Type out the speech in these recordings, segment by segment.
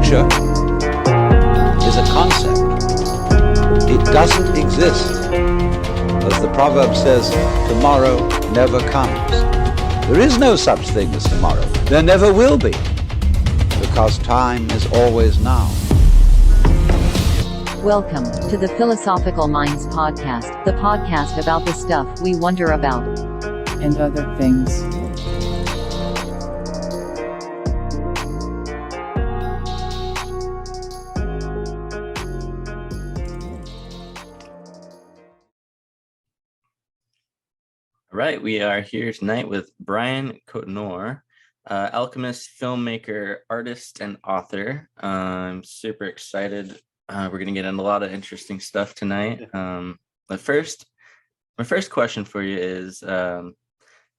future is a concept. It doesn't exist. As the proverb says, tomorrow never comes. There is no such thing as tomorrow. There never will be, because time is always now. Welcome to the Philosophical Minds Podcast, the podcast about the stuff we wonder about. And other things. All right, we are here tonight with Brian Cotnoir, alchemist, filmmaker, artist, and author. I'm super excited. We're going to get into a lot of interesting stuff tonight. My first question for you is,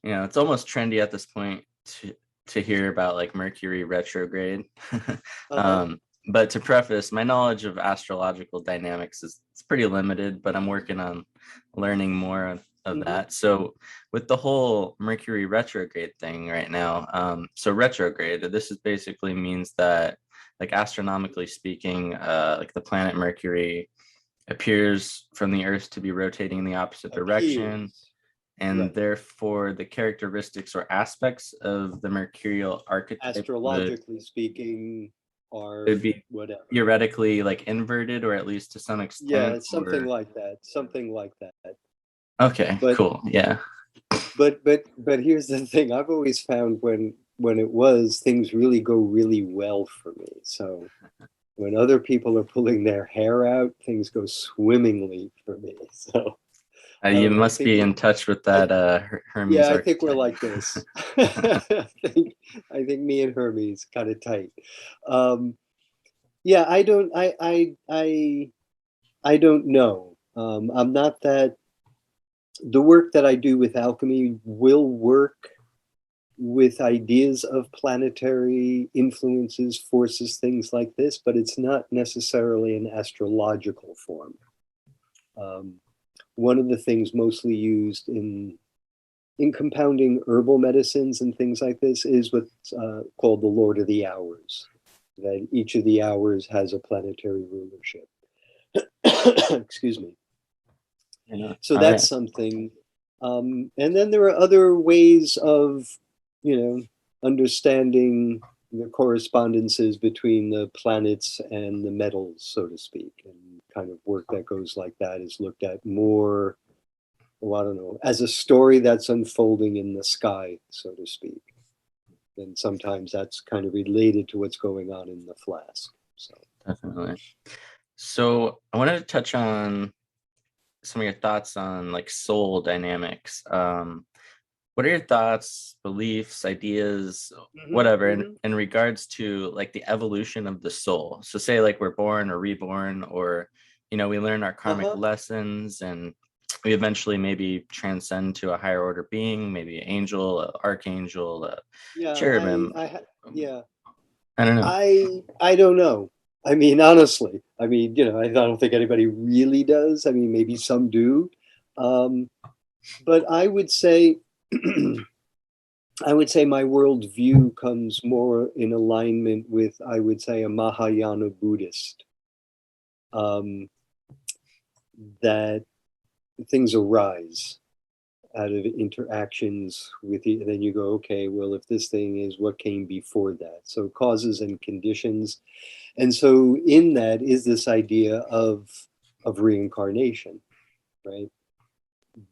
it's almost trendy at this point to hear about like Mercury retrograde. But to preface, my knowledge of astrological dynamics is pretty limited, but I'm working on learning more of that. So with the whole Mercury retrograde thing right now, so retrograde, this is basically means that, like, astronomically speaking, like the planet Mercury appears from the Earth to be rotating in the opposite direction, and therefore the characteristics or aspects of the mercurial archetype, astrologically speaking, would be whatever, theoretically like inverted, or at least to some extent. Yeah, something like that. Okay, cool. Yeah. But here's the thing. I've always found when things really go really well for me. So when other people are pulling their hair out, things go swimmingly for me. So you must be in touch with that Hermes. Yeah, archetype. I think we're like this. I think me and Hermes kind of tight. Yeah, I don't know. I'm not that. The work that I do with alchemy will work with ideas of planetary influences, forces, things like this, but it's not necessarily an astrological form. One of the things mostly used in compounding herbal medicines and things like this is what's called the Lord of the Hours. That each of the hours has a planetary rulership. Excuse me. So that's something. And then there are other ways of, understanding the correspondences between the planets and the metals, so to speak. And kind of work that goes like that is looked at more, well, I don't know, as a story that's unfolding in the sky, so to speak. And sometimes that's kind of related to what's going on in the flask. So definitely. So I wanted to touch on some of your thoughts on like soul dynamics. What are your thoughts, beliefs, ideas, whatever, in regards to like the evolution of the soul? So say like we're born or reborn, or, we learn our karmic lessons and we eventually maybe transcend to a higher order being, maybe an angel, an archangel, a cherubim. I don't know. I don't know. I mean, honestly, I don't think anybody really does. I mean, maybe some do. But I would say, my worldview comes more in alignment with, I would say, a Mahayana Buddhist. That things arise out of interactions with you, and then you go, okay, well, if this thing is, what came before that? So causes and conditions. And so in that is this idea of reincarnation, right?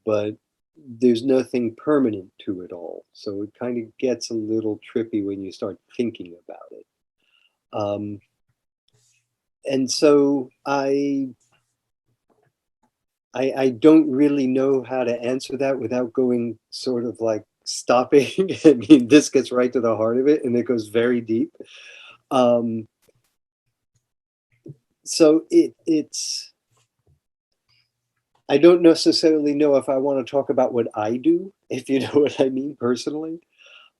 But there's nothing permanent to it all. So it kind of gets a little trippy when you start thinking about it. And so I don't really know how to answer that without going sort of like stopping. I mean, this gets right to the heart of it and it goes very deep. So it's, I don't necessarily know if I want to talk about what I do, if you know what I mean, personally.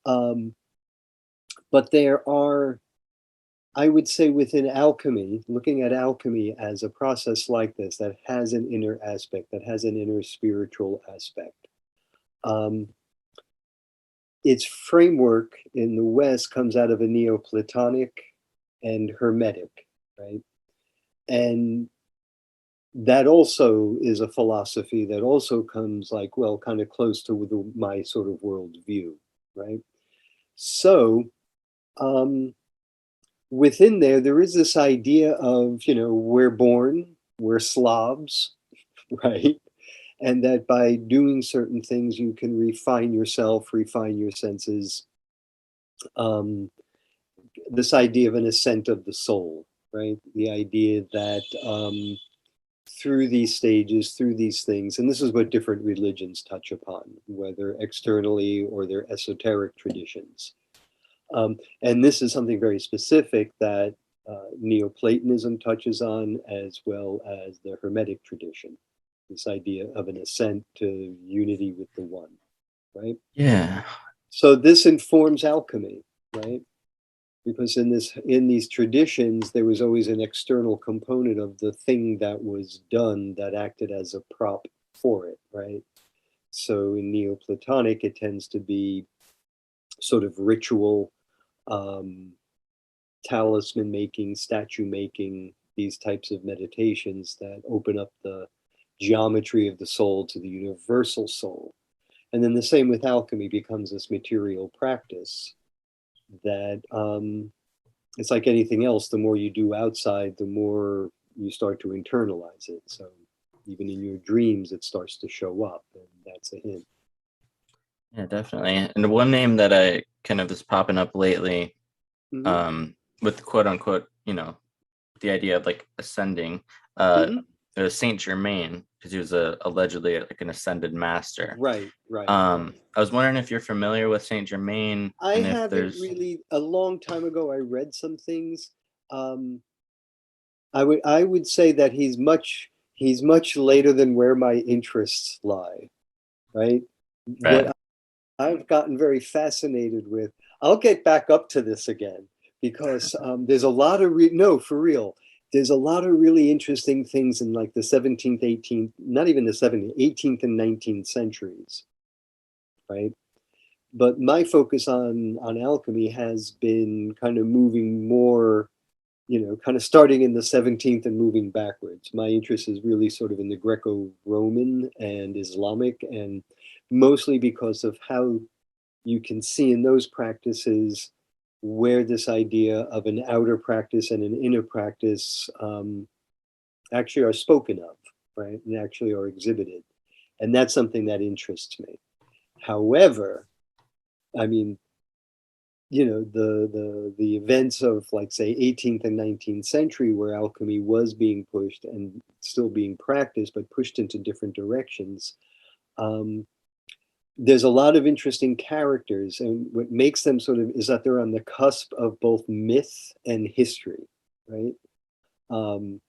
But there are, I would say, within alchemy, looking at alchemy as a process like this that has an inner aspect, that has an inner spiritual aspect. Its framework in the West comes out of a Neoplatonic and hermetic, right? And that also is a philosophy that also comes like, well, kind of close to my sort of worldview, right? So within there is this idea of, we're born, we're Slavs, right? And that by doing certain things, you can refine yourself, refine your senses. This idea of an ascent of the soul, right? The idea that through these stages, through these things, and this is what different religions touch upon, whether externally or their esoteric traditions. And this is something very specific that Neoplatonism touches on, as well as the Hermetic tradition, this idea of an ascent to unity with the one, right? Yeah. So this informs alchemy, right? Because in these traditions, there was always an external component of the thing that was done that acted as a prop for it, right? So in Neoplatonic, it tends to be sort of ritual, talisman making, statue making, these types of meditations that open up the geometry of the soul to the universal soul. And then the same with alchemy becomes this material practice that it's like anything else. The more you do outside, the more you start to internalize it. So even in your dreams, it starts to show up, and that's a hint. Yeah, definitely. And one name that I kind of is popping up lately, Mm-hmm. with quote unquote, the idea of like ascending, it was Saint Germain, because he was allegedly like an ascended master. Right, right. I was wondering if you're familiar with Saint Germain, I and if haven't there's really. A long time ago, I read some things. Um, I would say that he's much later than where my interests lie. Right. right, What I've gotten very fascinated with. I'll get back up to this again because there's a lot of no, for real. There's a lot of really interesting things in like the 17th, 18th, not even the 17th, 18th and 19th centuries, right? But my focus on alchemy has been kind of moving more, kind of starting in the 17th and moving backwards. My interest is really sort of in the Greco-Roman and Islamic, and mostly because of how you can see in those practices where this idea of an outer practice and an inner practice actually are spoken of, right? And actually are exhibited. And that's something that interests me. However, I mean, the events of like say 18th and 19th century where alchemy was being pushed and still being practiced, but pushed into different directions. There's a lot of interesting characters, and what makes them sort of is that they're on the cusp of both myth and history, right? Um,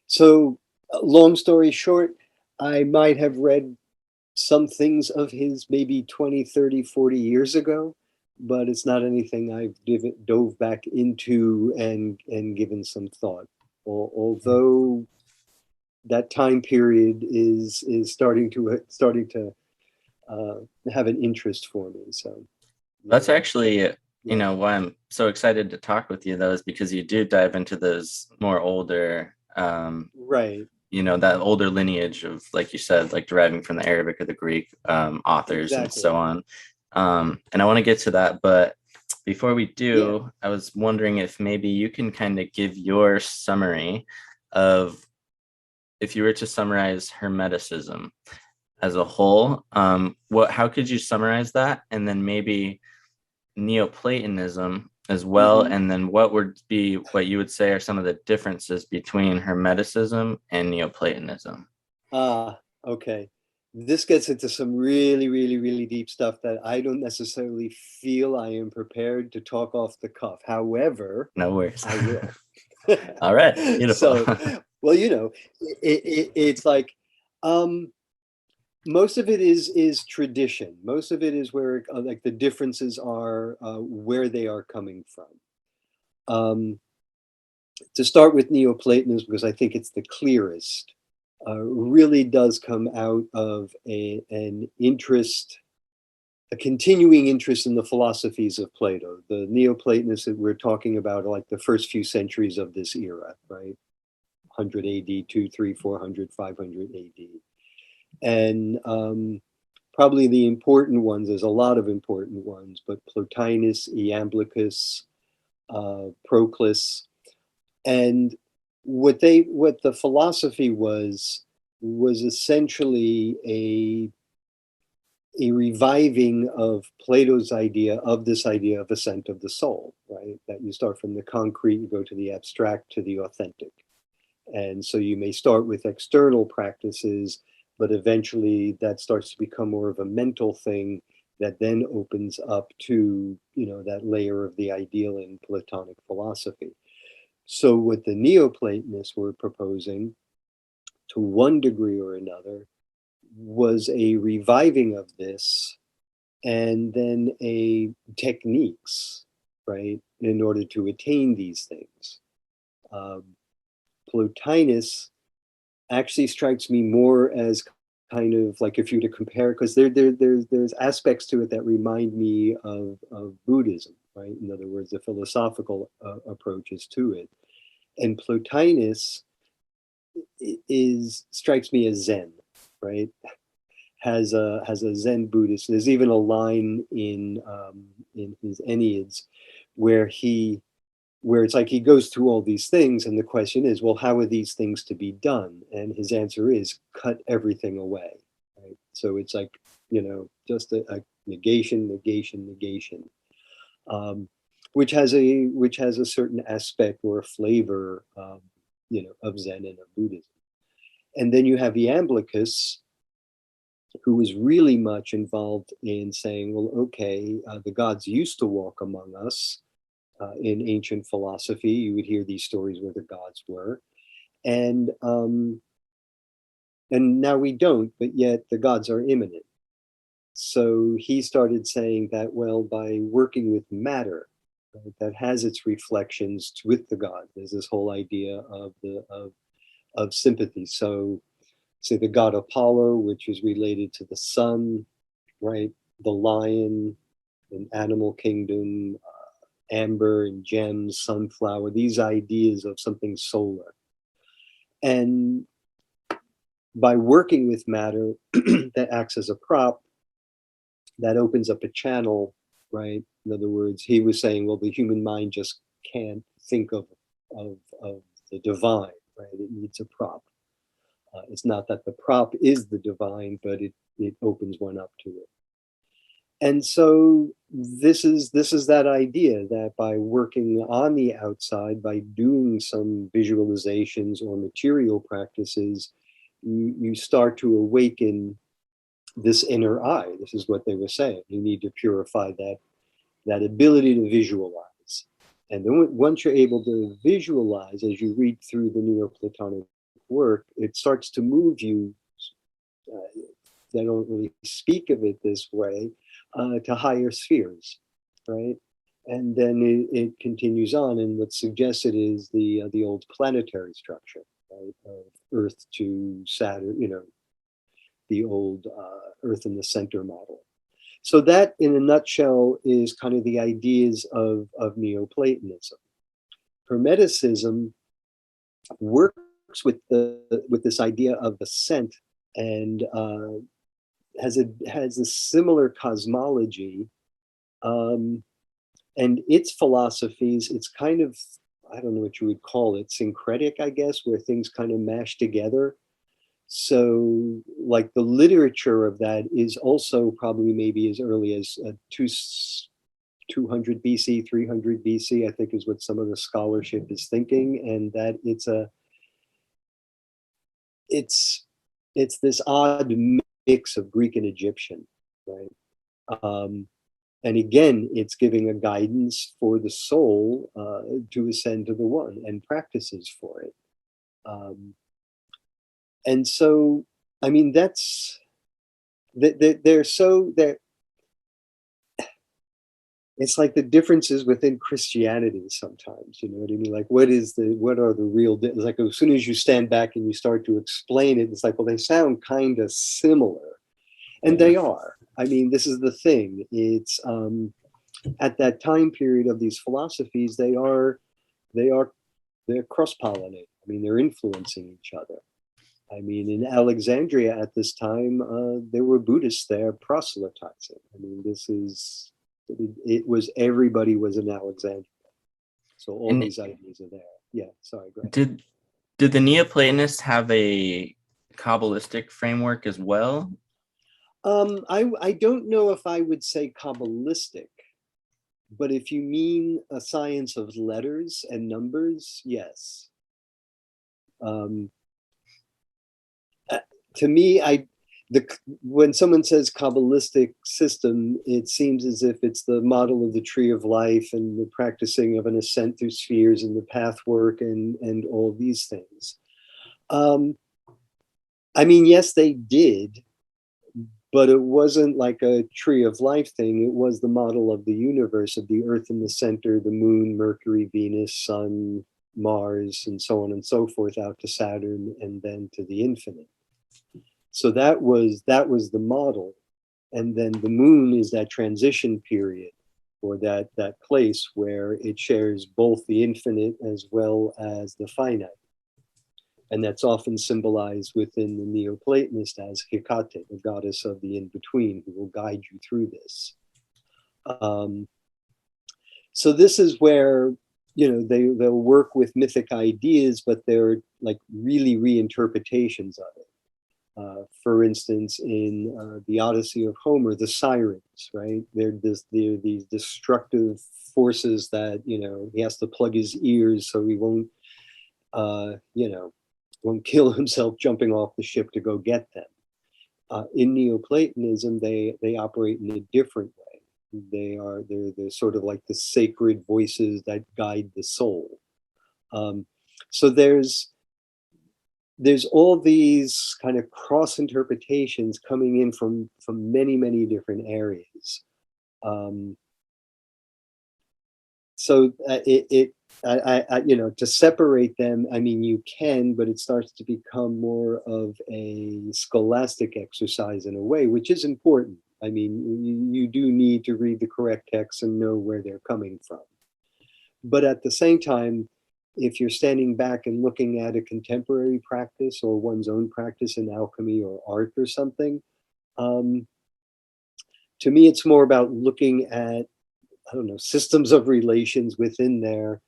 so, long story short, I might have read some things of his maybe 20, 30, 40 years ago, but it's not anything I've dove back into and given some thought. Although that time period is starting to have an interest for me. So that's actually, yeah. why I'm so excited to talk with you, though, is because you do dive into those more older, Right. that older lineage of, like you said, like deriving from the Arabic or the Greek authors and Exactly. so on. And I want to get to that, but before we Yeah. do, I was wondering if maybe you can kind of give your summary of, if you were to summarize Hermeticism as a whole, how could you summarize that? And then maybe Neoplatonism as well, Hmm. and then what would be what you would say are some of the differences between Hermeticism and Neoplatonism? Okay. This gets into some really, really, really deep stuff that I don't necessarily feel I am prepared to talk off the cuff. However, No worries. I will. All right, beautiful. So, well, it's like most of it is tradition. Most of it is where like the differences are where they are coming from. Um, to start with Neoplatonism, because I think it's the clearest, really does come out of an interest a continuing interest in the philosophies of Plato. The Neoplatonists that we're talking about are like the first few centuries of this era, right? 100 AD, 2, 3, 400, 500 AD. And probably the important ones, there's a lot of important ones, but Plotinus, Iamblichus, Proclus. And what the philosophy was essentially a reviving of Plato's idea of this idea of ascent of the soul, right? That you start from the concrete, you go to the abstract, to the authentic. And so you may start with external practices, but eventually that starts to become more of a mental thing that then opens up to, that layer of the ideal in Platonic philosophy. So what the Neoplatonists were proposing, to one degree or another, was a reviving of this, and then a techniques, right, in order to attain these things. Plotinus actually strikes me more as kind of like, if you were to compare, because there's aspects to it that remind me of Buddhism, right? In other words, the philosophical approaches to it. And Plotinus strikes me as Zen, right? Has a Zen Buddhist. There's even a line in his Enneads where it's like he goes through all these things, and the question is, well, how are these things to be done? And his answer is, cut everything away. Right? So it's like, just a negation, which has a certain aspect or a flavor, of Zen and of Buddhism. And then you have Iamblichus, who was really much involved in saying, well, okay, the gods used to walk among us. In ancient philosophy, you would hear these stories where the gods were, and now we don't, but yet the gods are immanent. So he started saying that, well, by working with matter, right, that has its reflections with the gods. There's this whole idea of sympathy. So, say the god Apollo, which is related to the sun, right? The lion, an animal kingdom, amber and gems, sunflower, these ideas of something solar. And by working with matter that acts as a prop, that opens up a channel, right? In other words, he was saying, well, the human mind just can't think of the divine, right? It needs a prop. It's not that the prop is the divine, but it opens one up to it. And so this is that idea that by working on the outside, by doing some visualizations or material practices, you start to awaken this inner eye. This is what they were saying. You need to purify that ability to visualize. And then once you're able to visualize, as you read through the Neoplatonic work, it starts to move you. They don't really speak of it this way, to higher spheres, right? And then it continues on, and what's suggested is the old planetary structure, right? Of Earth to Saturn, the old Earth in the center model. So that, in a nutshell, is kind of the ideas of Neoplatonism. Hermeticism works with this idea of ascent, and has a similar cosmology, and its philosophies, it's kind of, I don't know what you would call it, syncretic, I guess, where things kind of mash together. So like the literature of that is also probably maybe as early as 200 BC, 300 BC, I think is what some of the scholarship is thinking, and that it's this odd mix of Greek and Egyptian, right? And again, it's giving a guidance for the soul to ascend to the one, and practices for it. And so, I mean, they're it's like the differences within Christianity sometimes, you know what I mean? Like, what are the real, it's like as soon as you stand back and you start to explain it, it's like, well, they sound kind of similar. And they are. I mean, this is the thing. It's at that time period of these philosophies, they're cross-pollinating. I mean, they're influencing each other. I mean, in Alexandria at this time, there were Buddhists there proselytizing. I mean, it was, everybody was in Alexandria. So all And these ideas are there. Yeah, sorry, go ahead. did the Neoplatonists have a Kabbalistic framework as well? I don't know if I would say Kabbalistic, but if you mean a science of letters and numbers, yes. To me, when someone says Kabbalistic system, it seems as if it's the model of the tree of life and the practicing of an ascent through spheres and the path work and all these things. I mean, yes, they did, but it wasn't like a tree of life thing. It was the model of the universe, of the earth in the center, the moon, Mercury, Venus, sun, Mars, and so on and so forth, out to Saturn, and then to the infinite. So that was the model. And then the moon is that transition period, or that place where it shares both the infinite as well as the finite. And that's often symbolized within the Neoplatonist as Hecate, the goddess of the in-between, who will guide you through this. So this is where, they'll work with mythic ideas, but they're like really reinterpretations of it. For instance, in the Odyssey of Homer, the sirens, right? They're these destructive forces that, he has to plug his ears so he won't, won't kill himself jumping off the ship to go get them. In Neoplatonism, they operate in a different way. They're sort of like the sacred voices that guide the soul. So there's all these kind of cross interpretations coming in from many, many different areas. So to separate them, I mean, you can, but it starts to become more of a scholastic exercise in a way, which is important. I mean, you do need to read the correct texts and know where they're coming from. But at the same time, if you're standing back and looking at a contemporary practice or one's own practice in alchemy or art or something, to me, it's more about looking at, I don't know, systems of relations within there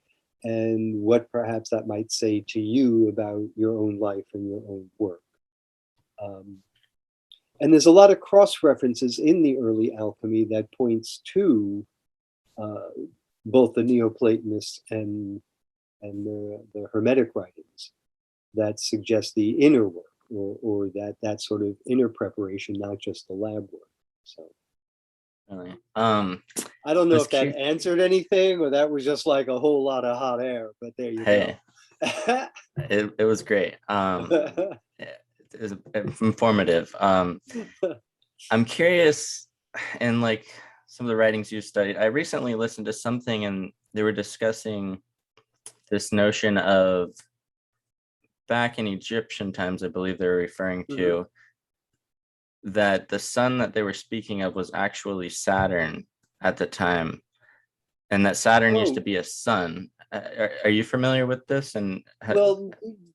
and what perhaps that might say to you about your own life and your own work. And there's a lot of cross references in the early alchemy that points to both the Neoplatonists and the Hermetic writings that suggest the inner work or that sort of inner preparation, not just the lab work. So. Really? I don't know if that answered anything or that was just like a whole lot of hot air, but there you go. It was great. It was informative. I'm curious, in like some of the writings you studied, I recently listened to something and they were discussing this notion of, back in Egyptian times, I believe they were referring to, that the sun that they were speaking of was actually Saturn at the time, and that Saturn used to be a sun. Are you familiar with this? And well,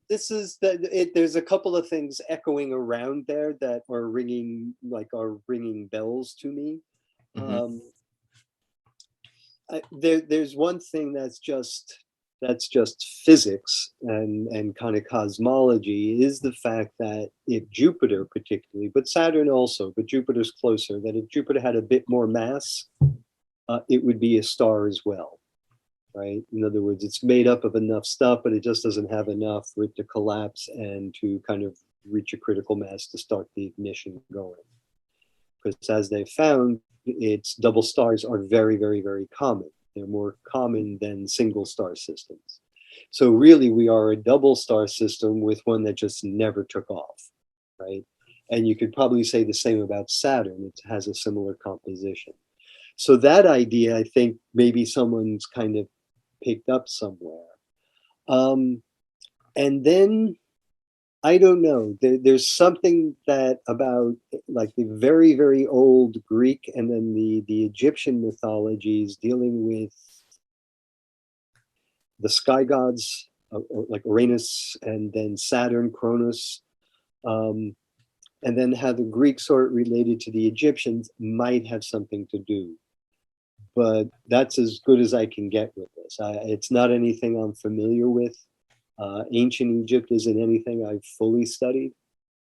this is that there's a couple of things echoing around there that are ringing bells to me. There's one thing that's just physics and kind of cosmology, is the fact that if Jupiter particularly, but Saturn also, but Jupiter's closer, that if Jupiter had a bit more mass, it would be a star as well, right? In other words, it's made up of enough stuff, but it just doesn't have enough for it to collapse and to kind of reach a critical mass to start the ignition going. Because as they found, its double stars are very, very, very common. They're more common than single star systems. So really, we are a double star system with one that just never took off, right? And you could probably say the same about Saturn. It has a similar composition. So that idea, I think maybe someone's kind of picked up somewhere. And then I don't know. There's something that about like the very, very old Greek and then the Egyptian mythologies dealing with the sky gods, like Uranus and then Saturn, Cronus, um, and then how the Greeks are related to the Egyptians might have something to do. But that's as good as I can get with this. It's not anything I'm familiar with. Ancient Egypt isn't anything I've fully studied.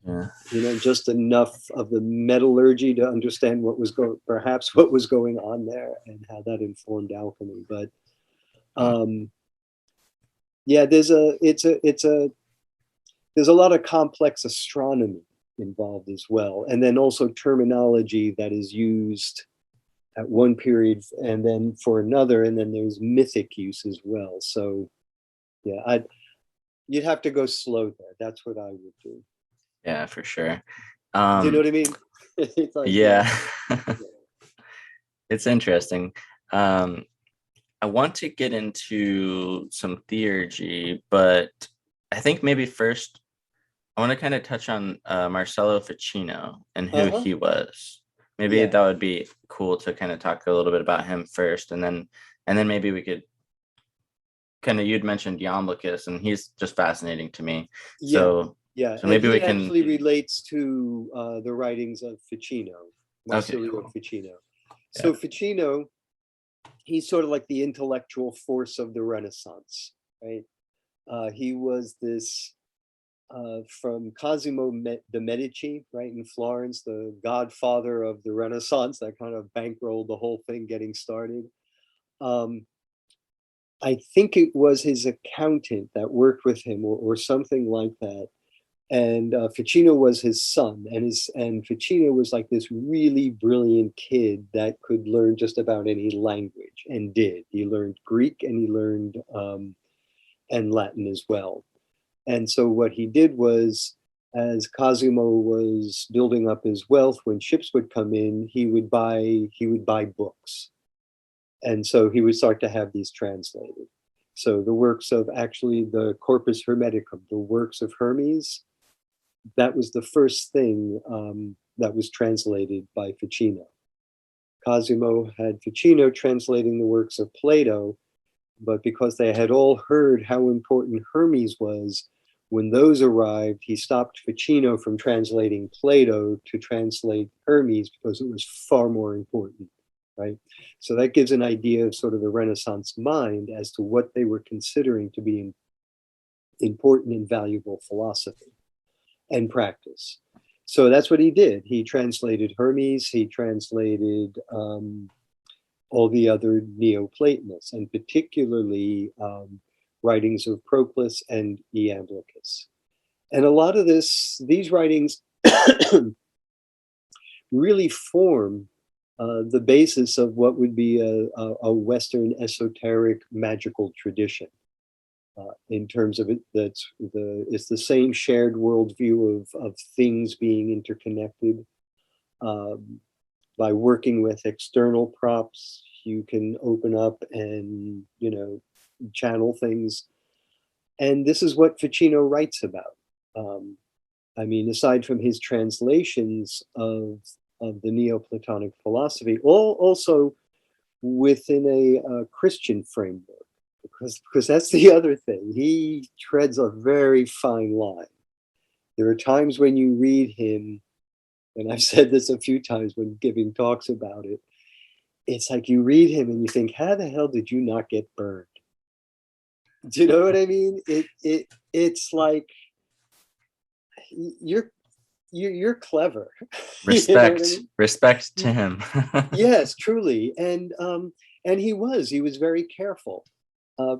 Yeah. You know, just enough of the metallurgy to understand perhaps what was going on there and how that informed alchemy. But yeah, there's a lot of complex astronomy involved as well, and then also terminology that is used at one period and then for another, and then there's mythic use as well. So yeah, you'd have to go slow there. That's what I would do. Yeah, for sure. Do you know what I mean? It's like, Yeah. yeah. It's interesting. I want to get into some theurgy, but I think maybe first I want to kind of touch on Marcello Ficino and who Uh-huh. he was. Maybe Yeah. that would be cool to kind of talk a little bit about him first, and then maybe we could kind of, you'd mentioned Iamblichus, and he's just fascinating to me. Yeah. So Yeah. so And maybe he we can. actually relates to the writings of Ficino, Okay, Marsilio cool. Ficino. Yeah. So Ficino, he's sort of like the intellectual force of the Renaissance, right? He was this from Cosimo de' Medici, right, in Florence, the godfather of the Renaissance that kind of bankrolled the whole thing getting started. I think it was his accountant that worked with him or something like that. And Ficino was his son, and Ficino was like this really brilliant kid that could learn just about any language, and did. He learned Greek and he learned and Latin as well. And so what he did was, as Cosimo was building up his wealth, when ships would come in, he would buy books, and so he would start to have these translated. So the works of actually the Corpus Hermeticum, the works of Hermes, that was the first thing that was translated by Ficino. Cosimo had Ficino translating the works of Plato, but because they had all heard how important Hermes was, when those arrived, he stopped Ficino from translating Plato to translate Hermes because it was far more important, right? So that gives an idea of sort of the Renaissance mind as to what they were considering to be important and valuable philosophy and practice. So that's what he did. He translated Hermes, he translated all the other Neoplatonists, and particularly writings of Proclus and Iamblichus. And a lot of these writings really form the basis of what would be a Western esoteric magical tradition. In terms of it, it's the same shared worldview of things being interconnected. By working with external props, you can open up and channel things. And this is what Ficino writes about. I mean, aside from his translations of the Neoplatonic philosophy, also within a Christian framework. Because that's the other thing. He treads a very fine line. There are times when you read him, and I've said this a few times when giving talks about it, it's like you read him and you think, how the hell did you not get burned? Do you know what I mean? It's like you're clever. Respect, you know what I mean? Respect to him. Yes, truly. And he was very careful.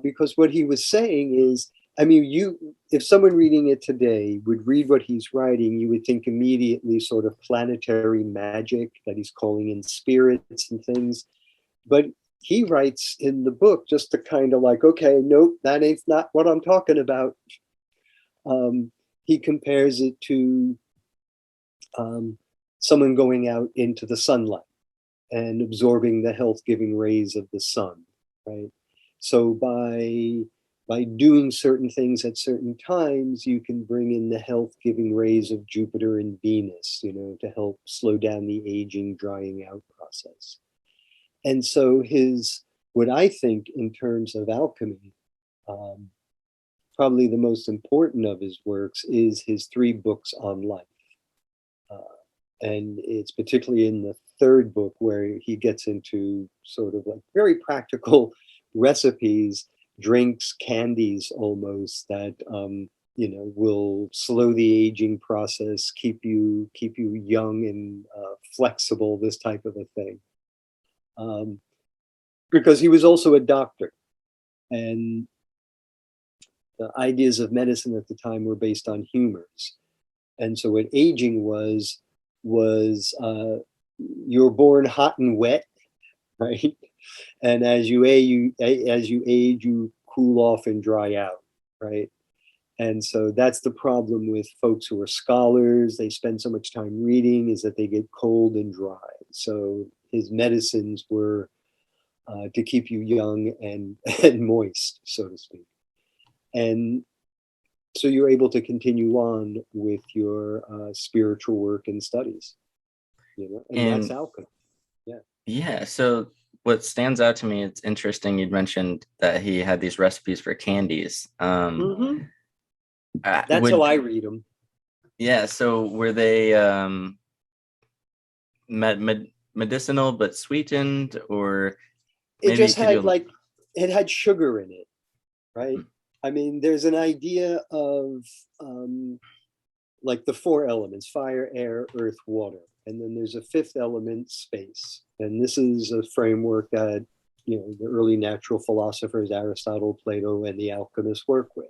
Because what he was saying is, I mean, if someone reading it today would read what he's writing, you would think immediately sort of planetary magic, that he's calling in spirits and things. But he writes in the book just to kind of like, okay, nope, that ain't not what I'm talking about. He compares it to someone going out into the sunlight and absorbing the health-giving rays of the sun, right? So by by doing certain things at certain times, you can bring in the health-giving rays of Jupiter and Venus, to help slow down the aging, drying out process. And so what I think in terms of alchemy, probably the most important of his works is his 3 books on life. And it's particularly in the 3rd book where he gets into sort of like very practical recipes, drinks, candies almost that will slow the aging process, keep you young and flexible, this type of a thing. Because he was also a doctor, and the ideas of medicine at the time were based on humors. And so what aging was you're born hot and wet, right? And as you age, you cool off and dry out, right? And so that's the problem with folks who are scholars. They spend so much time reading, is that they get cold and dry. So his medicines were to keep you young and moist, so to speak. And so you're able to continue on with your spiritual work and studies, and that's alchemy. Yeah. So what stands out to me, it's interesting. You'd mentioned that he had these recipes for candies. That's how I read them. Yeah. So were they medicinal but sweetened, or it just had it had sugar in it, right? I mean, there's an idea of like the 4 elements: fire, air, earth, water. And then there's a 5th element, space. And this is a framework that, the early natural philosophers, Aristotle, Plato, and the alchemists work with.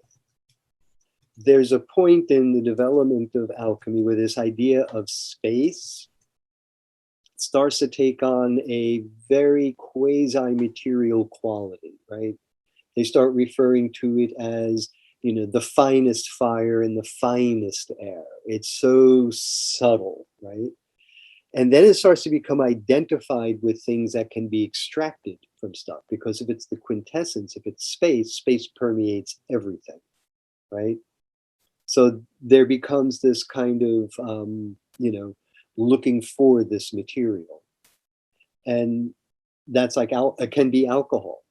There's a point in the development of alchemy where this idea of space starts to take on a very quasi-material quality, right? They start referring to it as, the finest fire and the finest air. It's so subtle, right? And then it starts to become identified with things that can be extracted from stuff, because if it's the quintessence, if it's space, space permeates everything, right? So there becomes this kind of, looking for this material. And that's like, it can be alcohol,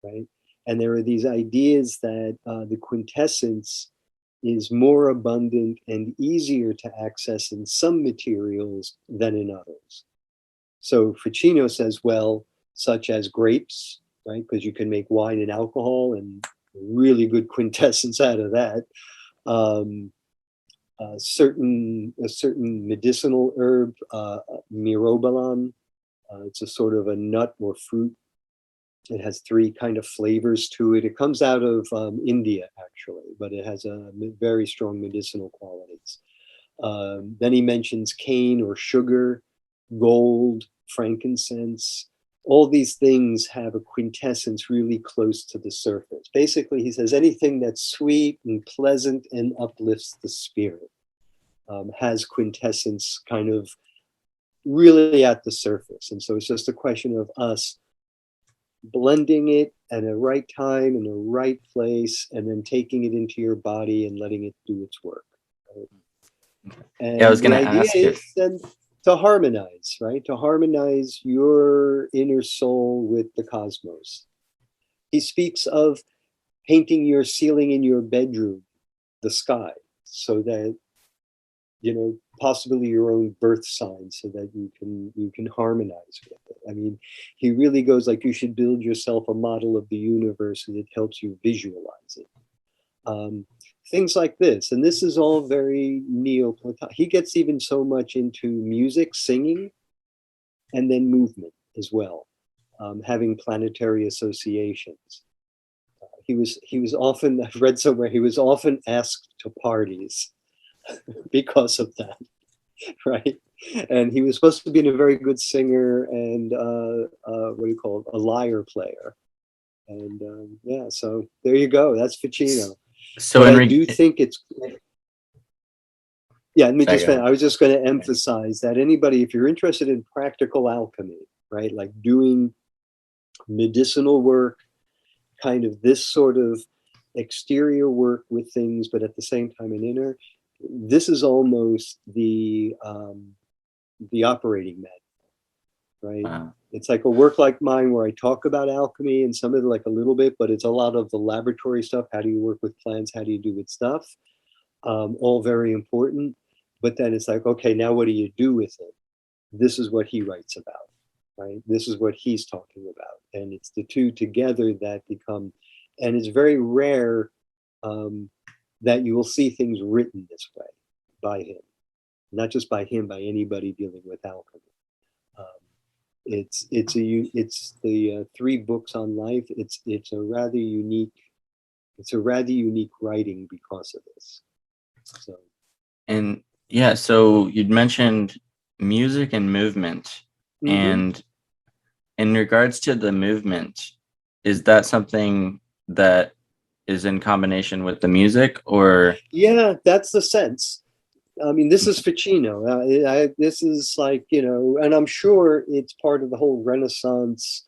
right? And there are these ideas that the quintessence is more abundant and easier to access in some materials than in others. So Ficino says, well, such as grapes, right? Because you can make wine and alcohol and really good quintessence out of that. A certain medicinal herb, mirobalan. It's a sort of a nut or fruit. It has 3 kind of flavors to it. It comes out of India, actually, but it has a very strong medicinal qualities. Then he mentions cane or sugar, gold, frankincense. All these things have a quintessence really close to the surface. Basically, he says anything that's sweet and pleasant and uplifts the spirit has quintessence kind of really at the surface. And so it's just a question of us blending it at the right time in the right place, and then taking it into your body and letting it do its work. Right? And I was going to the idea ask is then to harmonize, right? To harmonize your inner soul with the cosmos. He speaks of painting your ceiling in your bedroom, the sky, so that possibly your own birth sign, so that you can harmonize with it. I mean, he really goes like, you should build yourself a model of the universe, and it helps you visualize it. Things like this, and this is all very Neoplatonic. He gets even so much into music, singing, and then movement as well, having planetary associations. He was often, I've read somewhere, he was often asked to parties because of that, right? And he was supposed to be a very good singer and a lyre player. And so there you go. That's Ficino. So but I do think it's I was just going to emphasize that anybody, if you're interested in practical alchemy, right, like doing medicinal work, kind of this sort of exterior work with things, but at the same time an inner. This is almost the operating manual, right? Wow. It's like a work like mine where I talk about alchemy and some of it like a little bit, but it's a lot of the laboratory stuff. How do you work with plants? How do you do with stuff? All very important. But then it's like, okay, now what do you do with it? This is what he writes about, right? This is what he's talking about. And it's the two together that become, and it's very rare that you will see things written this way by him. Not just by him, by anybody dealing with alchemy. It's the 3 books on life. It's a rather unique writing because of this. So, And yeah, so you'd mentioned music and movement. And in regards to the movement, is that something that is in combination with the music, or? Yeah, that's the sense. I mean, this is Ficino. This is like, and I'm sure it's part of the whole Renaissance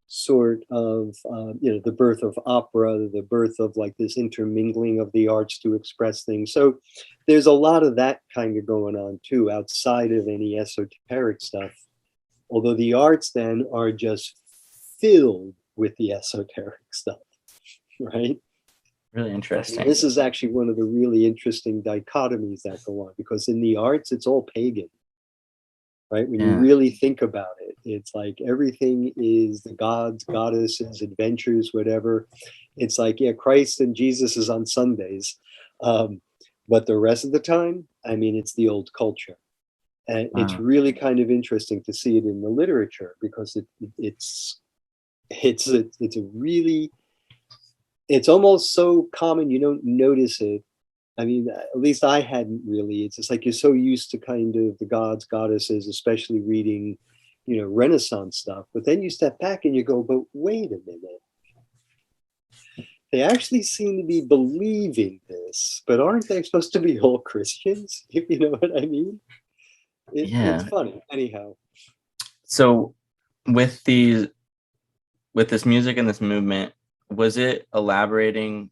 sort of, the birth of opera, the birth of like this intermingling of the arts to express things. So there's a lot of that kind of going on too, outside of any esoteric stuff. Although the arts then are just filled with the esoteric stuff, right? Really interesting. This is actually one of the really interesting dichotomies that go on, because in the arts, it's all pagan, right? When you really think about it, it's like everything is the gods, goddesses, adventures, whatever. It's like, yeah, Christ and Jesus is on Sundays. But the rest of the time, I mean, it's the old culture. And it's really kind of interesting to see it in the literature, because it's almost so common you don't notice it. I mean, at least I hadn't really. It's just like you're so used to kind of the gods, goddesses, especially reading, Renaissance stuff. But then you step back and you go, but wait a minute. They actually seem to be believing this, but aren't they supposed to be all Christians? If you know what I mean? It's funny. Anyhow. So with this music and this movement, was it alluding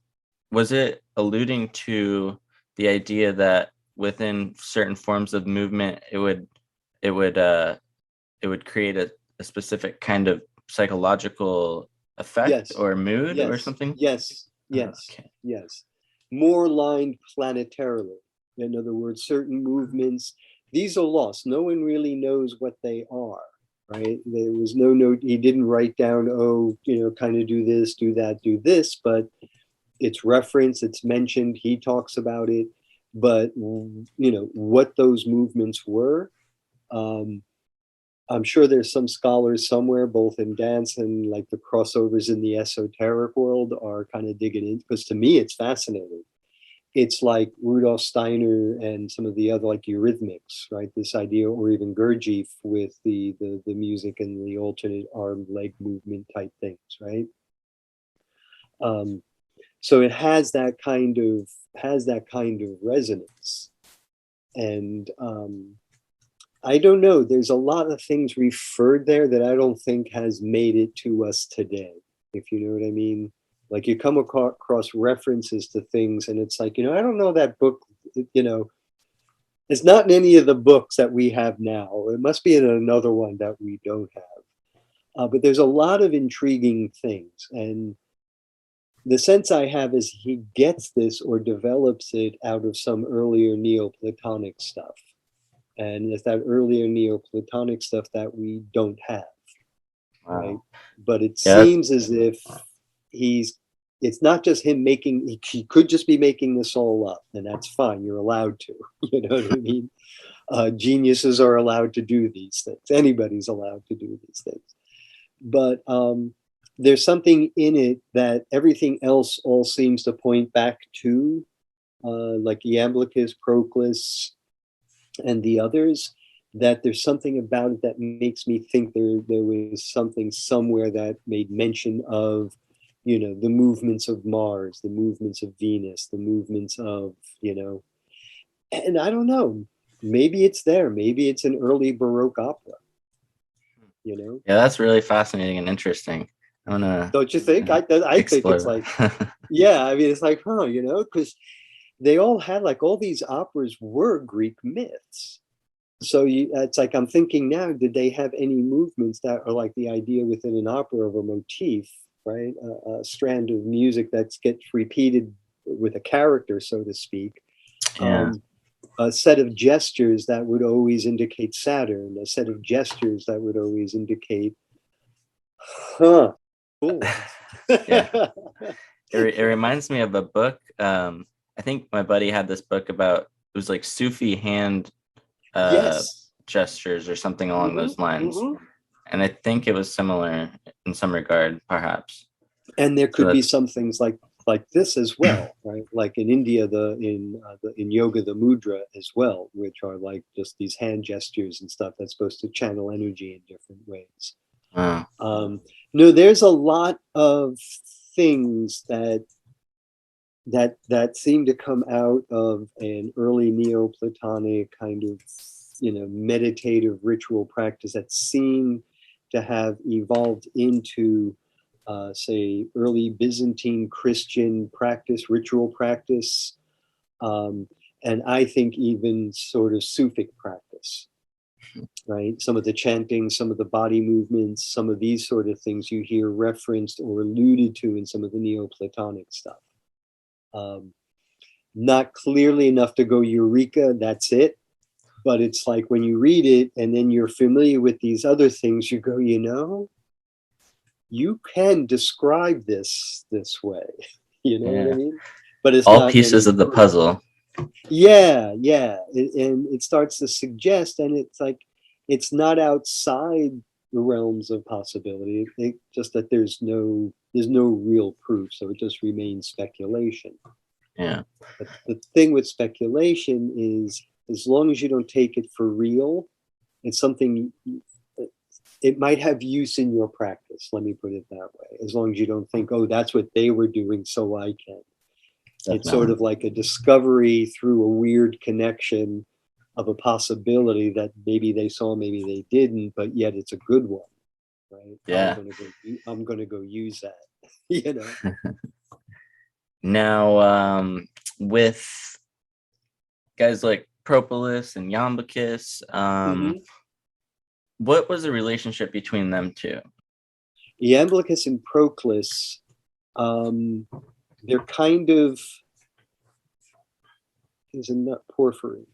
to the idea that within certain forms of movement it would create a specific kind of psychological effect or mood or something? Yes. More aligned planetarily. In other words, certain movements, these are lost. No one really knows what they are. Right? There was no note. He didn't write down, kind of do this, do that, do this, but it's referenced, it's mentioned, he talks about it. But, what those movements were, I'm sure there's some scholars somewhere, both in dance and like the crossovers in the esoteric world are kind of digging in, because to me, it's fascinating. It's like Rudolf Steiner and some of the other like Eurythmics, right? This idea, or even Gurdjieff with the music and the alternate arm leg movement type things, right? So it has that kind of resonance, and I don't know. There's a lot of things referred there that I don't think has made it to us today, if you know what I mean. Like you come across references to things and it's like, I don't know that book, it's not in any of the books that we have now. It must be in another one that we don't have. But there's a lot of intriguing things. And the sense I have is he gets this or develops it out of some earlier Neoplatonic stuff. And it's that earlier Neoplatonic stuff that we don't have. Wow. Right? But it seems as if it's not just him he could just be making this all up, and that's fine. You're allowed to, you know what I mean? Geniuses are allowed to do these things. Anybody's allowed to do these things. But there's something in it that everything else all seems to point back to, like Iamblichus, Proclus, and the others, that there's something about it that makes me think there was something somewhere that made mention of, the movements of Mars, the movements of Venus, the movements of, and I don't know, maybe it's there. Maybe it's an early Baroque opera, Yeah, that's really fascinating and interesting. Don't you think? I think it's like, Yeah, I mean, it's like, huh, you know, because they all had like all these operas were Greek myths. So it's like I'm thinking now, did they have any movements that are like the idea within an opera of a motif, right? A strand of music that gets repeated with a character, so to speak. Yeah. A set of gestures that would always indicate Saturn, a set of gestures that would always indicate, huh, cool. Yeah. It reminds me of a book. I think my buddy had this book about, it was like Sufi hand Yes. gestures or something along those lines. Mhm. And I think it was similar in some regard, perhaps. And there So could be some things like this as well, right? Like in India, in yoga, the mudra as well, which are like just these hand gestures and stuff that's supposed to channel energy in different ways. uh, No, there's a lot of things that seem to come out of an early Neoplatonic kind of, you know, meditative ritual practice that seem to have evolved into, say, early Byzantine Christian practice, ritual practice, and I think even sort of Sufic practice, right? Some of the chanting, some of the body movements, some of these sort of things you hear referenced or alluded to in some of the Neoplatonic stuff. Not clearly enough to go eureka, that's it. But it's like when you read it and then you're familiar with these other things, you go, you know, you can describe this way. You know what I yeah. mean? But it's All not pieces any of the proof. puzzle. Yeah, yeah. And it starts to suggest, and it's like, it's not outside the realms of possibility. Just that there's no real proof. So it just remains speculation. Yeah. But the thing with speculation is, as long as you don't take it for real, it's something, it might have use in your practice. Let me put it that way. As long as you don't think, oh, that's what they were doing, so I can. It's sort Definitely. of like a discovery through a weird connection of a possibility that maybe they saw, maybe they didn't, but yet it's a good one, right? Yeah. I'm gonna go use that, you know. Now, with guys like Propolis and Yambakis, Mm-hmm. what was the relationship between them two? Iamblichus and Proclus, they're kind of, is a nut porphyry.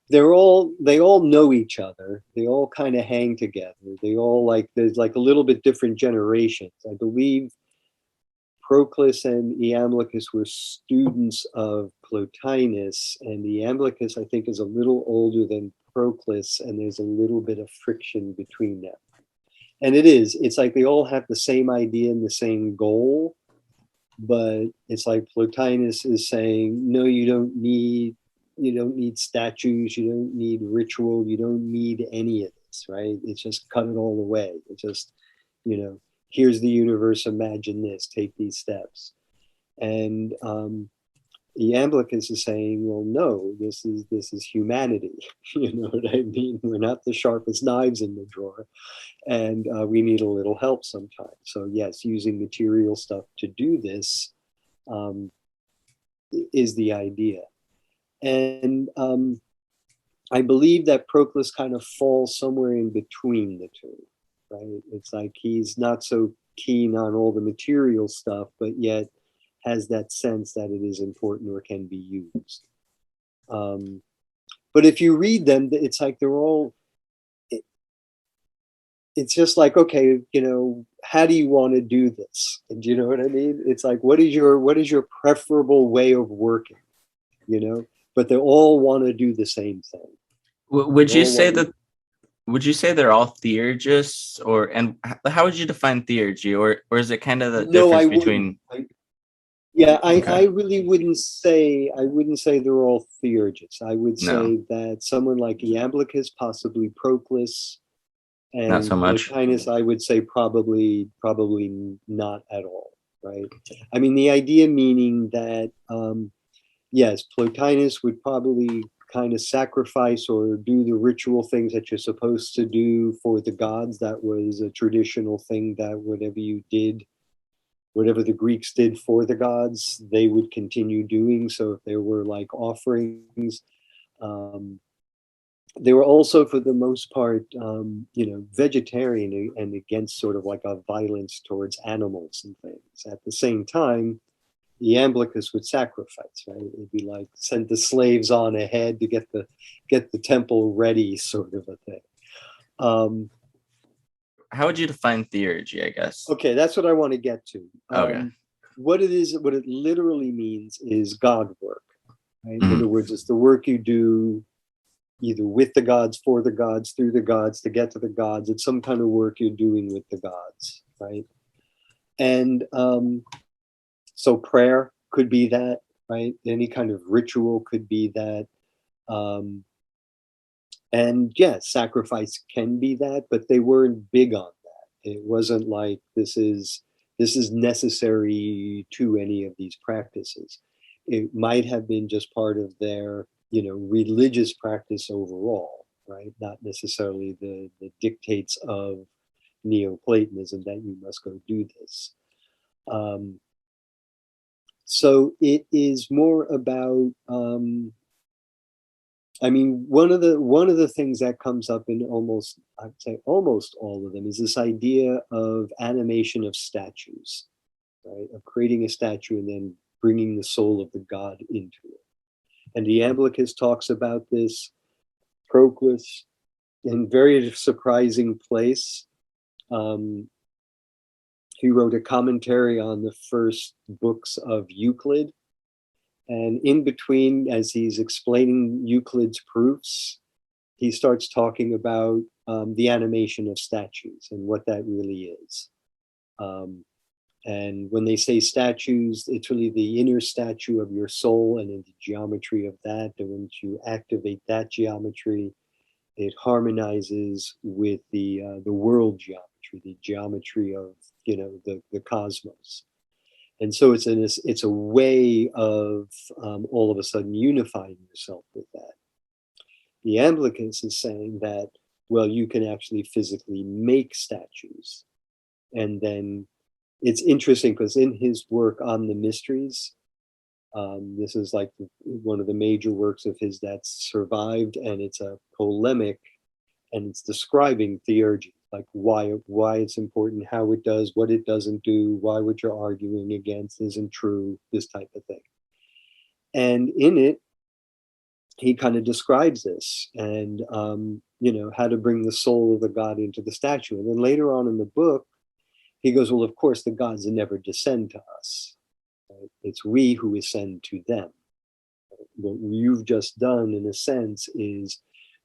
They all know each other. They all kind of hang together. They all like, there's like a little bit different generations. I believe Proclus and Iamblichus were students of Plotinus, and Iamblichus, I think, is a little older than Proclus, and there's a little bit of friction between them. And it's like they all have the same idea and the same goal, but it's like Plotinus is saying, no, you don't need statues, you don't need ritual, you don't need any of this, right? It's just cut it all away. It's just, you know, here's the universe, imagine this, take these steps. And Iamblichus is saying, well, no, this is humanity. You know what I mean? We're not the sharpest knives in the drawer, and we need a little help sometimes. So yes, using material stuff to do this um, is the idea. And I believe that Proclus kind of falls somewhere in between the two, right? It's like he's not so keen on all the material stuff, but yet has that sense that it is important or can be used. But if you read them, it's like they're all, it's just like, okay, you know, how do you want to do this? And do you know what I mean? It's like, what is your preferable way of working? You know, but they all want to do the same thing. Would They you all say want that? to, Would you say they're all theurgists, or and how would you define theurgy, or is it kind of the no, I difference wouldn't. between? Yeah, Okay, I really wouldn't say they're all theurgists. I would no, say that someone like Iamblichus, possibly Proclus, not so and much. Plotinus, I would say probably not at all, right? I mean, the idea meaning that yes, Plotinus would probably kind of sacrifice or do the ritual things that you're supposed to do for the gods. That was a traditional thing that whatever you did whatever the Greeks did for the gods, they would continue doing. So if there were like offerings, they were also, for the most part, vegetarian and against sort of like a violence towards animals and things. At the same time, the Iamblichus would sacrifice, right? It'd be like send the slaves on ahead to get the temple ready, sort of a thing. How would you define theurgy, I guess? Okay, that's what I want to get to. Okay. What it literally means is God work. Right? Mhm. In other words, it's the work you do either with the gods, for the gods, through the gods, to get to the gods. It's some kind of work you're doing with the gods, right? And so prayer could be that, right? Any kind of ritual could be that. And yes, sacrifice can be that, but they weren't big on that. It wasn't like this is necessary to any of these practices. It might have been just part of their, religious practice overall, right? Not necessarily the dictates of Neoplatonism that you must go do this. So it is more about, one of the things that comes up in I'd say almost all of them is this idea of animation of statues, right? Of creating a statue and then bringing the soul of the god into it. And Iamblichus talks about this, Proclus, in very surprising place. He wrote a commentary on the first books of Euclid. And in between, as he's explaining Euclid's proofs, he starts talking about the animation of statues and what that really is. And when they say statues, it's really the inner statue of your soul and in the geometry of that. And once you activate that geometry, it harmonizes with the world geometry, the geometry of the cosmos. And so it's a way of all of a sudden unifying yourself with that. The Iamblichus is saying that, well, you can actually physically make statues. And then it's interesting because in his work on the mysteries, this is like one of the major works of his that's survived, and it's a polemic, and it's describing theurgy, like why it's important, how it does, what it doesn't do, why what you're arguing against isn't true, this type of thing. And in it, he kind of describes this and how to bring the soul of the god into the statue. And then later on in the book, he goes, well, of course, the gods never descend to us. Right? It's we who ascend to them. What you've just done, in a sense, is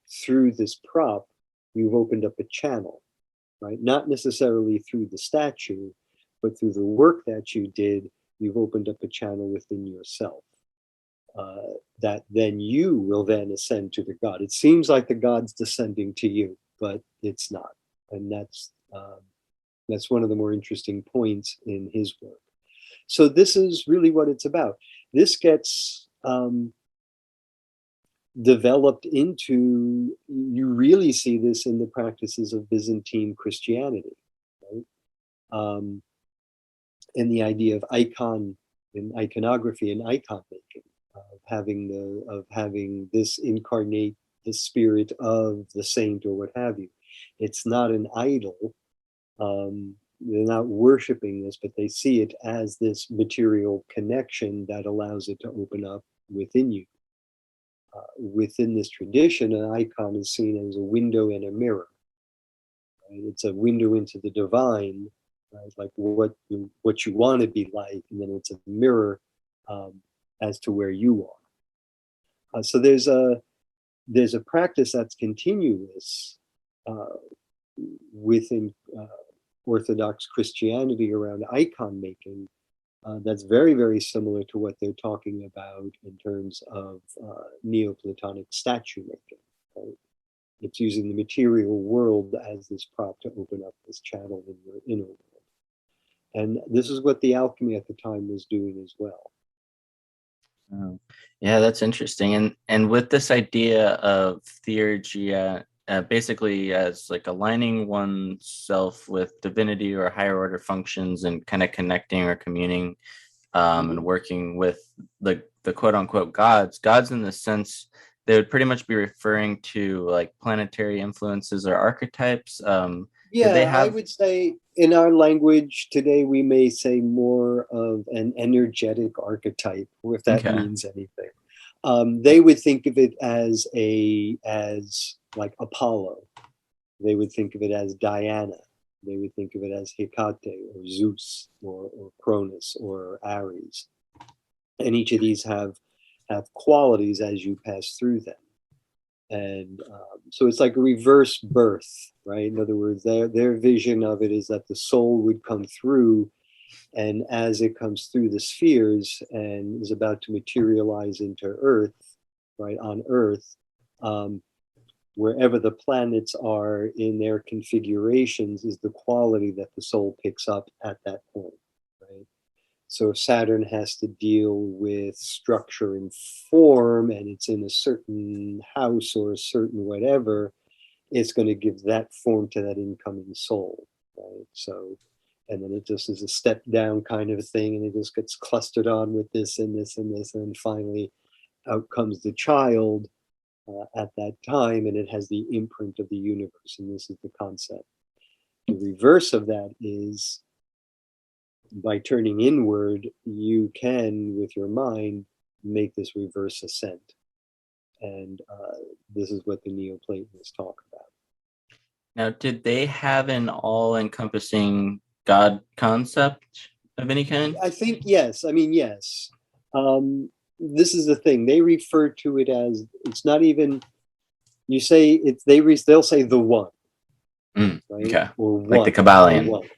through this prop, you've opened up a channel, right? Not necessarily through the statue, but through the work that you did, you've opened up a channel within yourself. That then you will then ascend to the god. It seems like the god's descending to you, but it's not. And that's one of the more interesting points in his work. So this is really what it's about. This gets developed into, you really see this in the practices of Byzantine Christianity, right? And the idea of icon and iconography and icon making, of having this incarnate the spirit of the saint or what have you. It's not an idol. They're not worshiping this, but they see it as this material connection that allows it to open up within you. Within this tradition, an icon is seen as a window and a mirror. Right? It's a window into the divine, right? Like what you want to be like, and then it's a mirror as to where you are. So there's a practice that's continuous within Orthodox Christianity around icon making. That's very, very similar to what they're talking about in terms of Neoplatonic statue making. Right? It's using the material world as this prop to open up this channel in your inner world. And this is what the alchemy at the time was doing as well. Oh, yeah, that's interesting. And with this idea of theurgy basically as like aligning oneself with divinity or higher order functions and kind of connecting or communing and working with the quote unquote gods in the sense they would pretty much be referring to like planetary influences or archetypes. Did they Yeah, I have would say in our language today, we may say more of an energetic archetype, if that okay. means anything. They would think of it as like Apollo. They would think of it as Diana. They would think of it as Hecate or Zeus or Cronus or Ares. And each of these have qualities as you pass through them. And so it's like a reverse birth, right? In other words, their vision of it is that the soul would come through, and as it comes through the spheres and is about to materialize into Earth, right, on Earth, wherever the planets are in their configurations is the quality that the soul picks up at that point, right? So if Saturn has to deal with structure and form, and it's in a certain house or a certain whatever, it's going to give that form to that incoming soul, right? So, and then it just is a step down kind of a thing, and it just gets clustered on with this and this and this, and then finally out comes the child at that time, and it has the imprint of the universe, and this is the concept. The reverse of that is by turning inward, you can, with your mind, make this reverse ascent. And this is what the Neoplatonists talk about. Now, did they have an all-encompassing God concept of any kind? I think, yes. I mean, yes. This is the thing. They refer to it as, it's not even, you say, they'll say the one, right? Okay. Or one. Like the Kabbalion. One.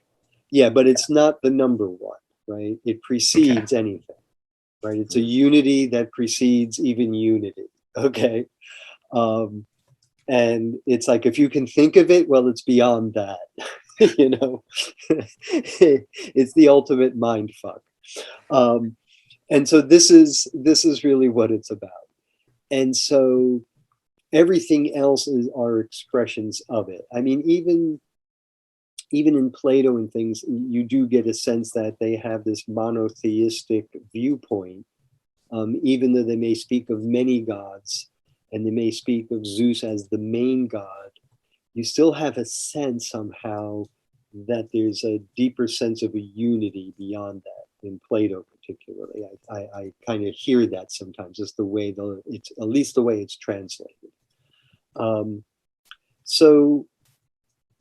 Yeah, but it's not the number one, right? It precedes anything, right? It's a unity that precedes even unity, okay? And it's like, if you can think of it, well, it's beyond that, you know? It's the ultimate mind fuck. And so this is really what it's about. And so everything else are expressions of it. I mean, even in Plato and things, you do get a sense that they have this monotheistic viewpoint, even though they may speak of many gods and they may speak of Zeus as the main god. You still have a sense somehow that there's a deeper sense of a unity beyond that in Plato, particularly. I kind of hear that sometimes, just the way it's at least the way it's translated. So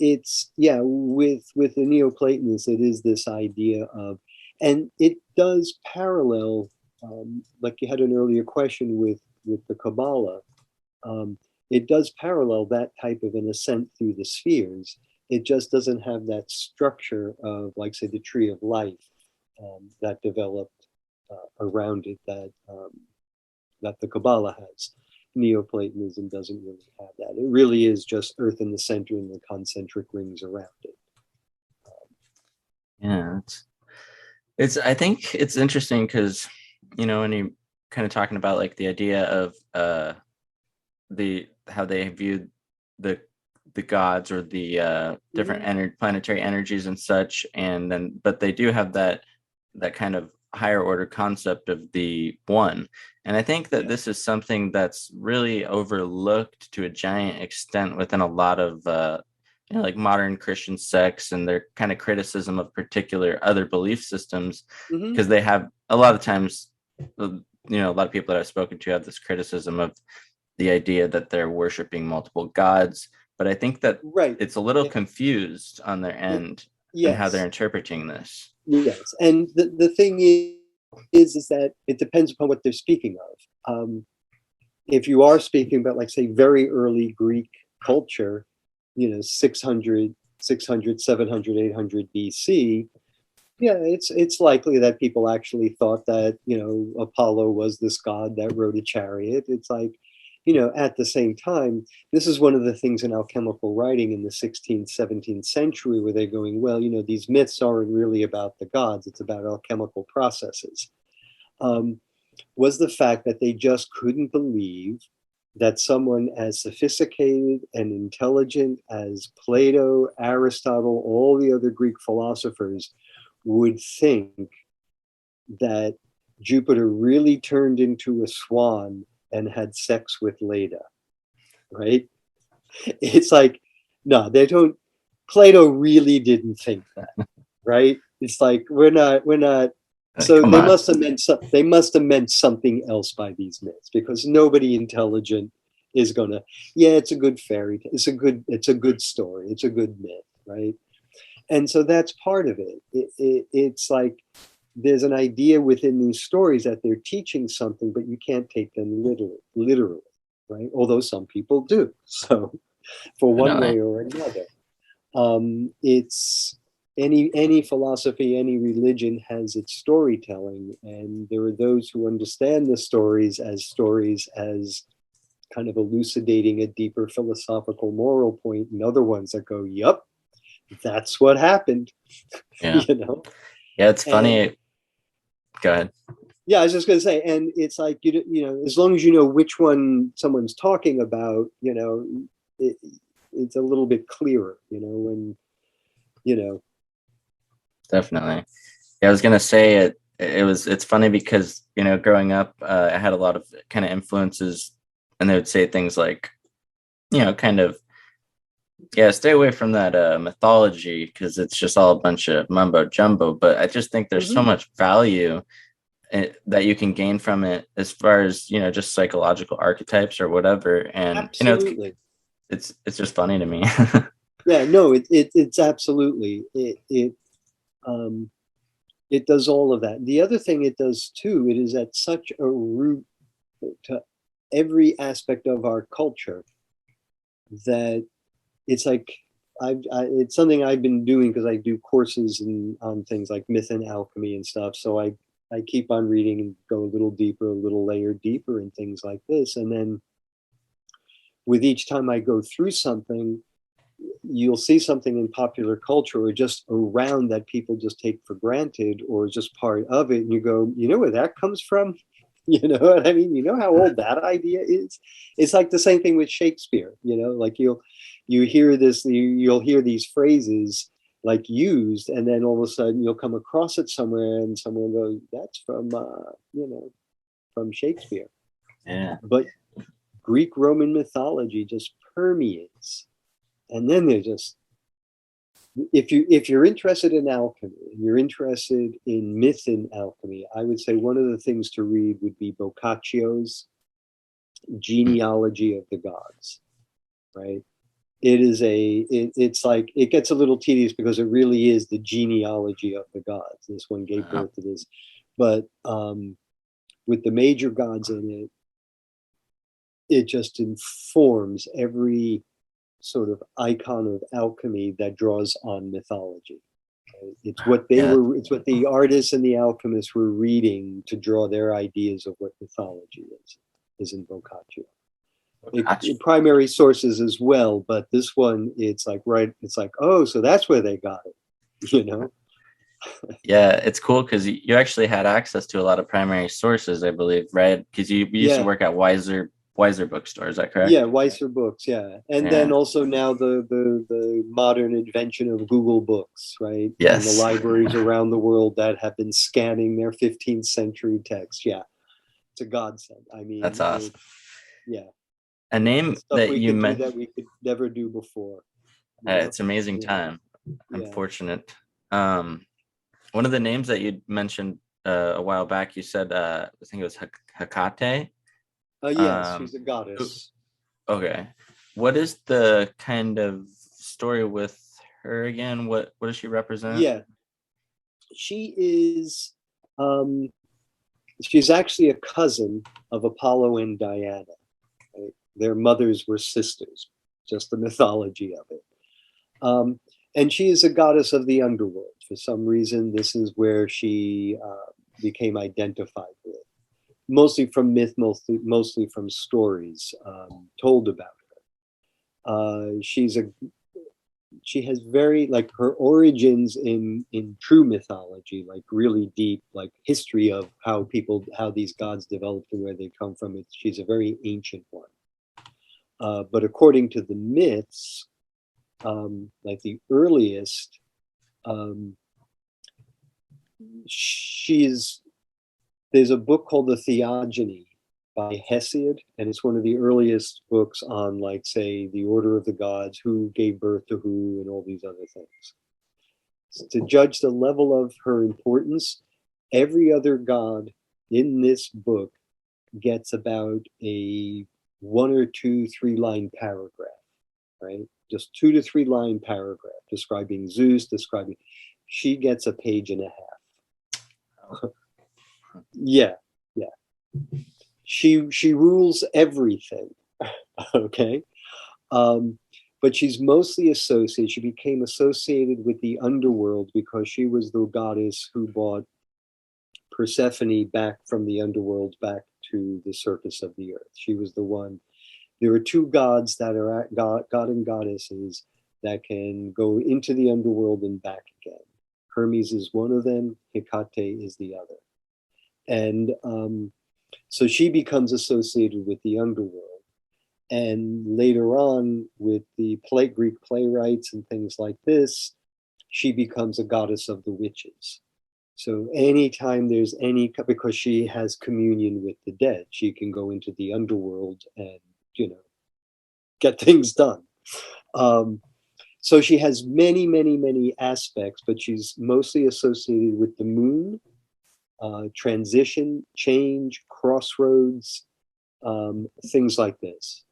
it's, yeah, with the Neoplatonists, it is this idea of, and it does parallel, like you had an earlier question with the Kabbalah, it does parallel that type of an ascent through the spheres. It just doesn't have that structure of, like, say, the tree of life that developed around it that the Kabbalah has. Neoplatonism doesn't really have that. It really is just Earth in the center and the concentric rings around it. Yeah, it's I think it's interesting because, you know, when you kind of talking about like the idea of how they viewed the gods or the different planetary energies and such, and then but they do have that kind of higher order concept of the one. And I think that this is something that's really overlooked to a giant extent within a lot of you know, like modern Christian sects and their kind of criticism of particular other belief systems, because they have a lot of times, you know, a lot of people that I've spoken to have this criticism of the idea that they're worshiping multiple gods. But I think that it's a little confused on their end and how they're interpreting this. Yes, and the thing is that it depends upon what they're speaking of. If you are speaking about, like, say, very early Greek culture, you know, 600, 700, 800 BC, yeah, it's likely that people actually thought that, you know, Apollo was this god that rode a chariot. It's like, you know, at the same time, this is one of the things in alchemical writing in the 16th, 17th century, where they're going, well, you know, these myths aren't really about the gods, it's about alchemical processes. Was the fact that they just couldn't believe that someone as sophisticated and intelligent as Plato, Aristotle, all the other Greek philosophers would think that Jupiter really turned into a swan and had sex with Leda, right? It's like, no, they don't. Plato really didn't think that, right? It's like we're not. So Come they on. must have meant they must have meant something else by these myths, because nobody intelligent is gonna. Yeah, it's a good fairy tale. It's a good story. It's a good myth, right? And so that's part of it. It's like there's an idea within these stories that they're teaching something, but you can't take them literally, right? Although some people do. So for one Definitely. way or another. It's any philosophy, any religion has its storytelling, and there are those who understand the stories as kind of elucidating a deeper philosophical moral point, and other ones that go, "Yup, that's what happened," Yeah. you know. Yeah, it's And funny. Go ahead. yeah, I was just going to say, and it's like you know, as long as you know which one someone's talking about, you know, it, it's a little bit clearer, you know, when you know. Definitely. Yeah, I was gonna say it's funny because growing up, I had a lot of kind of influences, and they would say things like, kind of, yeah, stay away from that mythology because it's just all a bunch of mumbo jumbo. But I just think there's so Mhm. much value that you can gain from it as far as just psychological archetypes or whatever. And Absolutely. it's just funny to me. Yeah, no, it's absolutely um, it does all of that. The other thing it does too, it is at such a root to every aspect of our culture that it's like it's something I've been doing because I do courses on things like myth and alchemy and stuff. So I keep on reading and go a little deeper, a little layer deeper in things like this, and then with each time I go through something, you'll see something in popular culture or just around that people just take for granted or just part of it, and you go, you know where that comes from? You know what I mean? You know how old that idea is? It's like the same thing with Shakespeare, you know, like you hear this, you'll hear these phrases like used, and then all of a sudden you'll come across it somewhere and someone goes, that's from you know, from Shakespeare. Yeah. But Greek Roman mythology just permeates. And then they're just, if you're interested in alchemy and you're interested in myth in alchemy, I would say one of the things to read would be Boccaccio's Genealogy of the Gods, right? It's like it gets a little tedious because it really is the genealogy of the gods. This one gave Wow. birth to this, but with the major gods in it, it just informs every sort of icon of alchemy that draws on mythology. Right? Yeah. It's what the artists and the alchemists were reading to draw their ideas of what mythology is in Boccaccio. Gotcha. Primary sources as well, but this one, it's like, right, it's like, oh, so that's where they got it, you know? Yeah, it's cool because you actually had access to a lot of primary sources, I believe, right? Because you used to Yeah, work at Wiser Bookstore, is that correct? yeah, Weiser books, yeah. And then Yeah. also now the modern invention of Google Books, right? And the Yes. libraries around the world that have been scanning their 15th century text. Yeah, it's a godsend. I That's mean, awesome. yeah, A name stuff that we you could do mentioned, that we could never do before, you know? it's amazing Yeah, time. I'm yeah. fortunate. Um, One of the names that you mentioned a while back, you said, I think it was Hecate. Yes, Um, she's a who- goddess. okay. What is the kind of story with her again? What does she represent? Yeah, she is. Um, she's actually a cousin of Apollo and Diana. Right? Their mothers were sisters, just the mythology of it. Um, and she is a goddess of the underworld. For some reason, this is where she became identified with, mostly from myth, mostly from stories told about her. She has very, like, her origins in true mythology, like really deep, like history of how these gods developed and where they come from. She's a very ancient one. But according to the myths, like the earliest, there's a book called the Theogony by Hesiod, and it's one of the earliest books on, like, say, the order of the gods, who gave birth to who, and all these other things. So to judge the level of her importance, every other god in this book gets about a 1 or 2, 3-line paragraph, right? Just 2 to 3 line paragraph describing Zeus, describing. She gets a page and a half. Yeah. She rules everything. Okay. But she's mostly associated. She became associated with the underworld because she was the goddess who brought Persephone back from the underworld back to the surface of the earth. She was the one. There are 2 gods that are God and goddesses that can go into the underworld and back again. Hermes is one of them. Hecate is the other. And so she becomes associated with the underworld. And later on, with the Greek playwrights and things like this, she becomes a goddess of the witches. So anytime there's because she has communion with the dead, she can go into the underworld and, get things done. So she has many, many, many aspects, but she's mostly associated with the moon, transition, change, crossroads, things like this.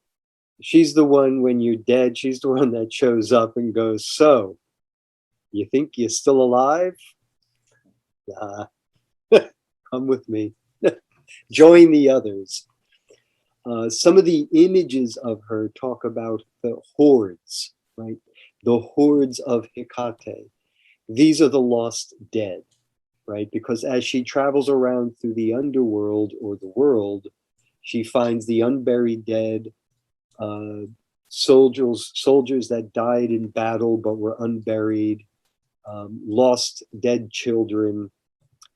She's the one, when you're dead, she's the one that shows up and goes, so, you think you're still alive? Nah. Come with me. Join the others. Some of the images of her talk about the hordes, right? The hordes of Hecate. These are the lost dead, right? Because as she travels around through the underworld or the world, she finds the unburied dead, soldiers that died in battle but were unburied, lost dead children,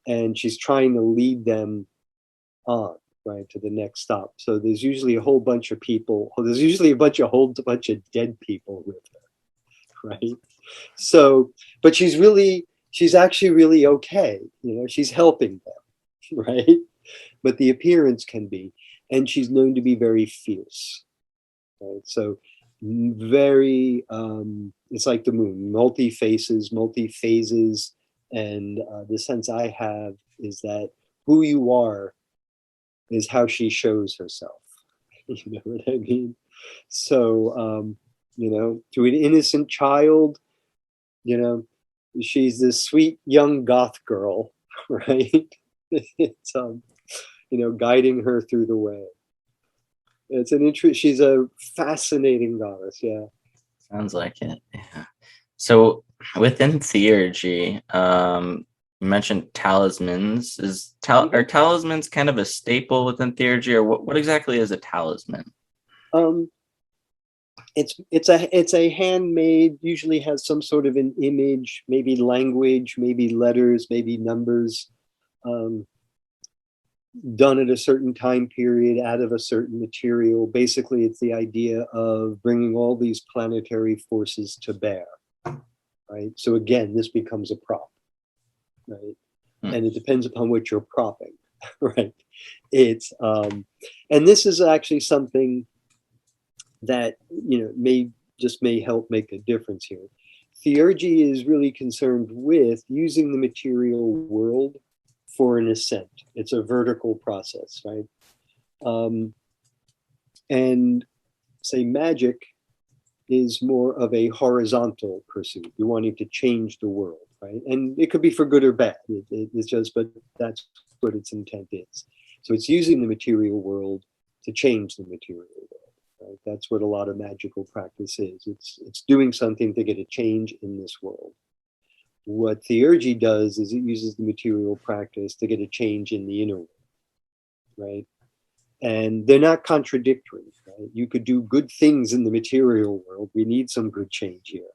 and she's trying to lead them on, right, to the next stop. So there's usually a whole bunch of people. There's usually a whole bunch of dead people with her, right? So, but she's actually really okay. She's helping them, right? But the appearance can be, and she's known to be very fierce, right? So very, it's like the moon, multi-faces, multi-phases. And the sense I have is that who you are is how she shows herself. You know what I mean? So, to an innocent child, she's this sweet young goth girl, right? It's, guiding her through the way. She's a fascinating goddess. Yeah. Sounds like it. Yeah. So within theurgy, you mentioned talismans. Are talismans kind of a staple within theurgy, or what exactly is a talisman? It's a handmade, usually has some sort of an image, maybe language, maybe letters, maybe numbers, done at a certain time period out of a certain material. Basically, it's the idea of bringing all these planetary forces to bear, right? So again, this becomes a prop, right? And it depends upon what you're propping, right? It's and this is actually something that may help make a difference here. Theurgy is really concerned with using the material world for an ascent. It's a vertical process, right? And say magic is more of a horizontal pursuit. You're wanting to change the world, right? And it could be for good or bad. It's just, but that's what its intent is. So it's using the material world to change the material world, right? That's what a lot of magical practice is. It's doing something to get a change in this world. What theurgy does is it uses the material practice to get a change in the inner world, right? And they're not contradictory, right? You could do good things in the material world. We need some good change here.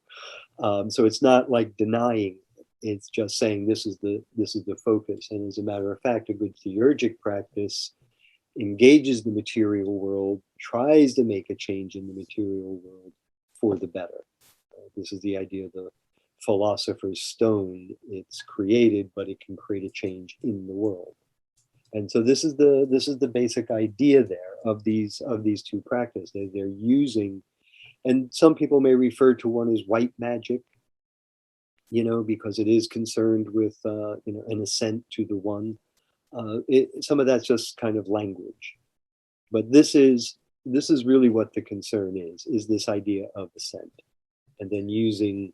So it's not like denying it. It's just saying this is the focus. And as a matter of fact, a good theurgic practice engages the material world, tries to make a change in the material world for the better. This is the idea of the philosopher's stone. It's created, but it can create a change in the world. And so this is the basic idea there of these two practices. They're using, and some people may refer to one as white magic, because it is concerned with an ascent to the one. Some of that's just kind of language, but this is really what the concern is this idea of ascent, and then using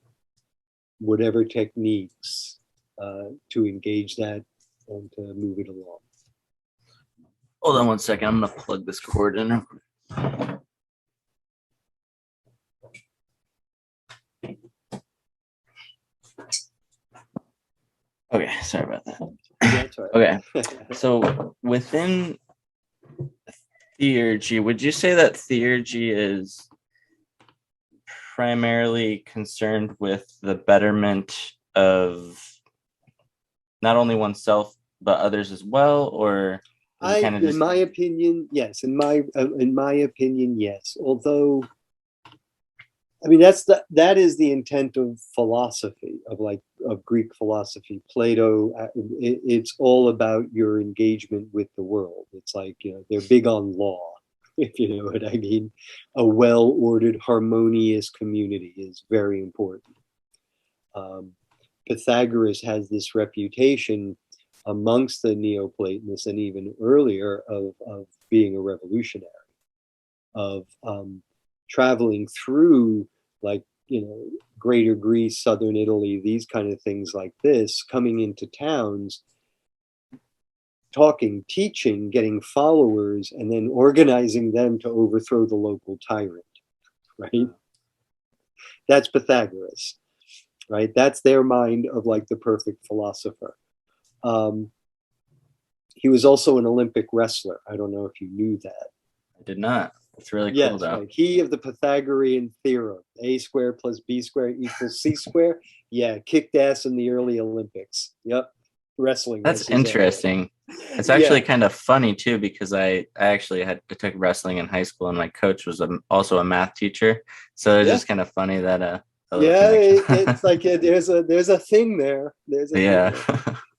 whatever techniques to engage that and to move it along. Hold on one second. I'm gonna plug this cord in. Okay, sorry about that. That's right. Okay, so within theurgy, would you say that theurgy is primarily concerned with the betterment of not only oneself but others as well, or in my opinion, yes. In my opinion, yes. Although, I mean, that is the intent of philosophy, of Greek philosophy. Plato, it's all about your engagement with the world. It's like, they're big on law, if you know what I mean. A well-ordered, harmonious community is very important. Pythagoras has this reputation amongst the Neoplatonists and even earlier of being a revolutionary, of traveling through Greater Greece, Southern Italy, these kind of things like this, coming into towns, talking, teaching, getting followers, and then organizing them to overthrow the local tyrant, right? That's Pythagoras, right? That's their mind of the perfect philosopher. He was also an Olympic wrestler. I don't know if you knew that. I did not. It's really cool, Yes, though. right. He of the Pythagorean theorem, a squared plus b squared equals c squared. Yeah, kicked ass in the early Olympics. Yep, wrestling. That's interesting. It's actually kind of funny too, because I actually took wrestling in high school, and my coach was also a math teacher. So it's just kind of funny that it's like there's a thing there. Thing there.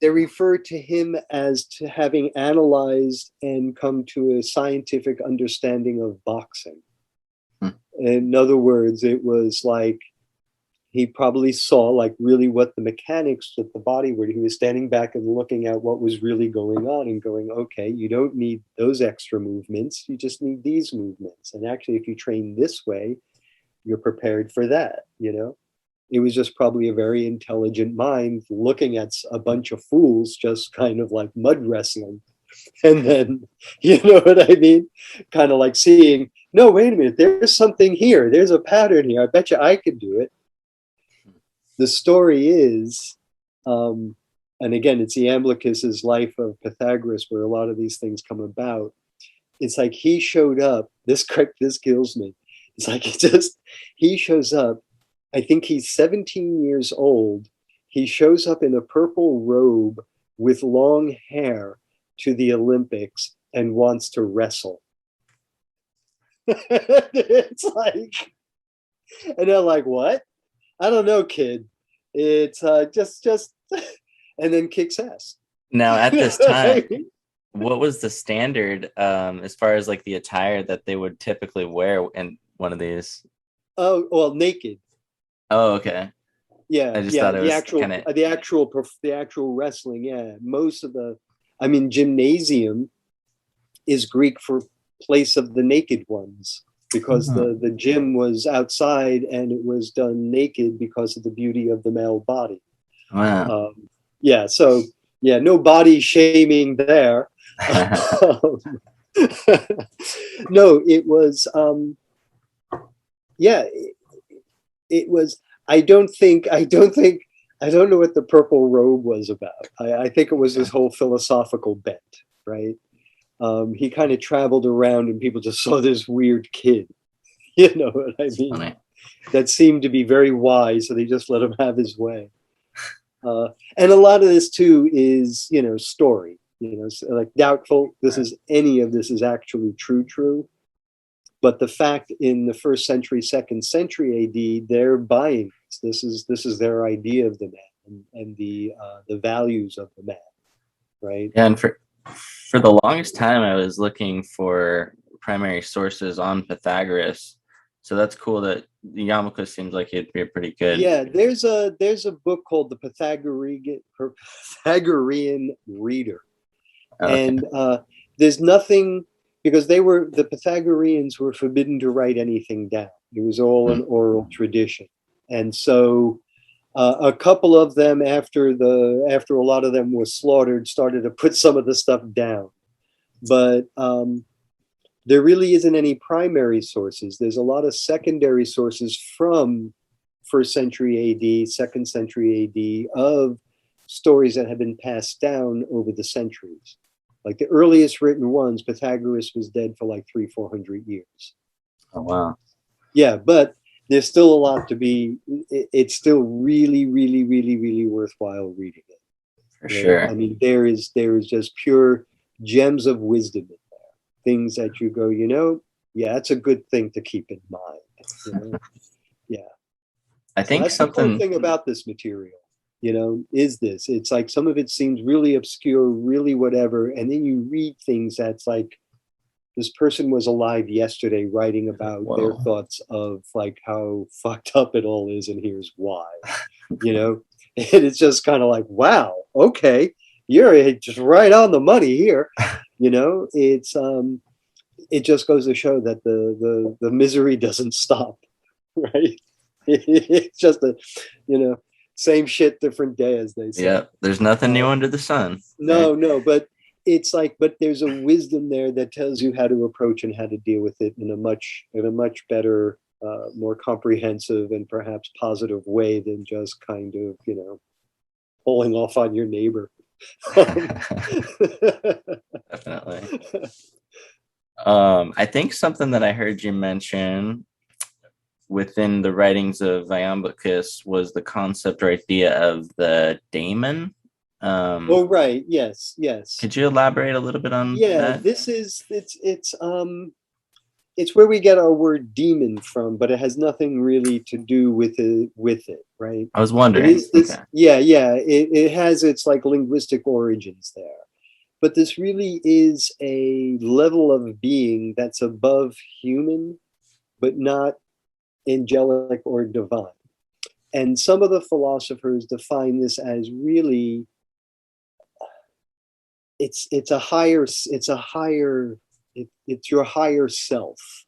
They refer to him as to having analyzed and come to a scientific understanding of boxing. In other words, it was like he probably saw really what the mechanics of the body were. He was standing back and looking at what was really going on and going, okay, you don't need those extra movements. You just need these movements. And actually, if you train this way, you're prepared for that, It was just probably a very intelligent mind looking at a bunch of fools just kind of like mud wrestling. And then, you know what I mean? Kind of like seeing, no, wait a minute, there's something here. There's a pattern here. I bet you I could do it. The story is, and again, it's Iamblichus's Life of Pythagoras where a lot of these things come about. It's like he showed up. This kills me. It's like he shows up. I think he's 17 years old. He shows up in a purple robe with long hair to the Olympics and wants to wrestle. It's like, and they're like, what? I don't know, kid. It's just, and then kicks ass. Now, at this time, what was the standard as far as the attire that they would typically wear in one of these? Oh, well, naked. Oh, okay. Yeah, I just thought it was the actual wrestling. Yeah, most of gymnasium is Greek for place of the naked ones, because the gym was outside and it was done naked because of the beauty of the male body. Wow. So no body shaming there. No, it was. It was. I don't know what the purple robe was about. I think it was this whole philosophical bent, right? He kind of traveled around and people just saw this weird kid, you know what I mean? Funny. That seemed to be very wise, so they just let him have his way. And a lot of this too is, story. so like doubtful any of this is actually true. But the fact in the 1st century, 2nd century AD, they're buying this. This is their idea of the man and the values of the man, right? Yeah, and for the longest time, I was looking for primary sources on Pythagoras. So that's cool that Iamblichus seems like it'd be pretty good. Yeah, there's a book called the Pythagorean Reader, Okay. and there's nothing, because the Pythagoreans were forbidden to write anything down. It was all an oral tradition, and so a couple of them, after a lot of them was slaughtered, started to put some of the stuff down, but there really isn't any primary sources. There's a lot of secondary sources from 1st century AD, 2nd century AD, of stories that have been passed down over the centuries. Like the earliest written ones, Pythagoras was dead for like 300-400 years. Oh, wow. Yeah, but there's still a lot to be. It's still really, really, really, really worthwhile reading it. For sure. I mean, there is just pure gems of wisdom in there. Things that you go, yeah, that's a good thing to keep in mind. Yeah. I think that's something the cool thing about this material, is this. It's like some of it seems really obscure, really whatever, and then you read things that's like, this person was alive yesterday writing about their thoughts of like how fucked up it all is, and here's why. And it's just kind of like, wow, okay, you're just right on the money here. It's it just goes to show that the misery doesn't stop, right? It's just same shit, different day, as they say. Yeah, there's nothing new under the sun. No, but it's like, but there's a wisdom there that tells you how to approach and how to deal with it in a much better, more comprehensive and perhaps positive way than just kind of, pulling off on your neighbor. Definitely. I think something that I heard you mention within the writings of Iamblichus was the concept or idea of the daemon. Oh, right. Yes. Could you elaborate a little bit on that? This is it's where we get our word demon from, but it has nothing really to do with it, right? I was wondering. It is this, okay. Yeah. It has its like linguistic origins there. But this really is a level of being that's above human, but not angelic or divine. And some of the philosophers define this as really, it's your higher self.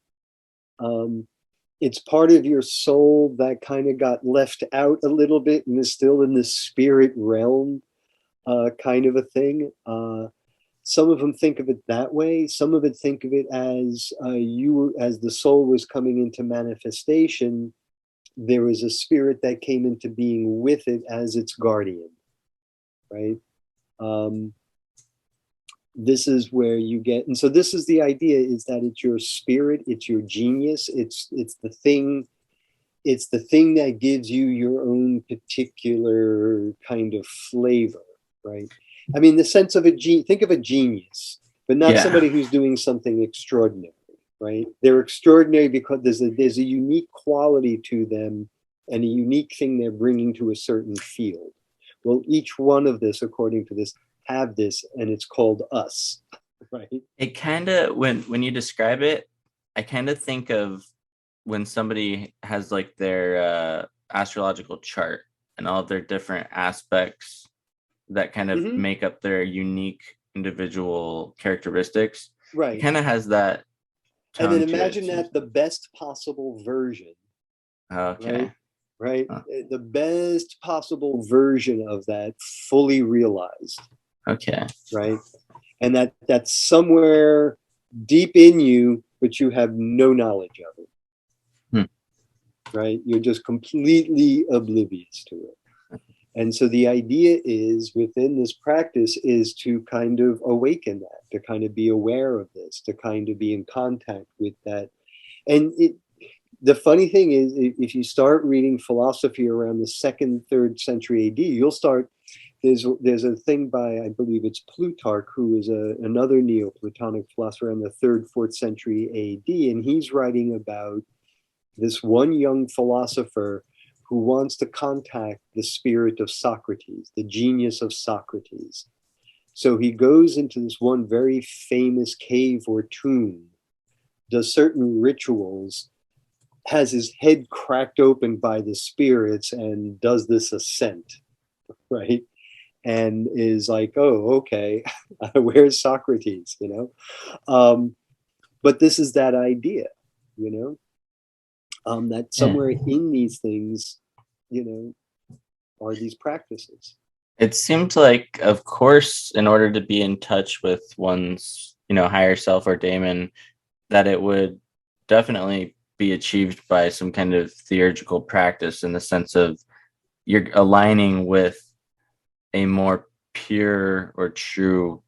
It's part of your soul that kind of got left out a little bit and is still in the spirit realm, kind of a thing. Some of them think of it that way. Some of it think of it as as the soul was coming into manifestation, there was a spirit that came into being with it as its guardian, right? This is where you get, and so this is the idea, is that it's your spirit, it's your genius, it's the thing that gives you your own particular kind of flavor, right? I mean, the sense of think of a genius, but not somebody who's doing something extraordinary, right? They're extraordinary because there's a unique quality to them and a unique thing they're bringing to a certain field. Well, each one of this, according to this, have this, and it's called us, right? It kind of, when you describe it, I kind of think of when somebody has like their astrological chart and all of their different aspects that kind of make up their unique individual characteristics. Right. It kind of has that tone. And then imagine that the best possible version. Okay. Right? The best possible version of that fully realized. Okay. Right? And that's somewhere deep in you, but you have no knowledge of it. Right? You're just completely oblivious to it. And so the idea is, within this practice, is to kind of awaken that, to kind of be aware of this, to kind of be in contact with that. And the funny thing is, if you start reading philosophy around the 2nd, 3rd century AD, you'll start, there's a thing by, I believe it's Plutarch, who is another Neoplatonic philosopher in the 3rd, 4th century AD, and he's writing about this one young philosopher who wants to contact the spirit of Socrates, the genius of Socrates. So he goes into this one very famous cave or tomb, does certain rituals, has his head cracked open by the spirits, and does this ascent, right? And is like, oh, okay, where's Socrates, But this is that idea, that somewhere in these things, are these practices. It seemed like, of course, in order to be in touch with one's, higher self or daemon, that it would definitely be achieved by some kind of theurgical practice, in the sense of you're aligning with a more pure or true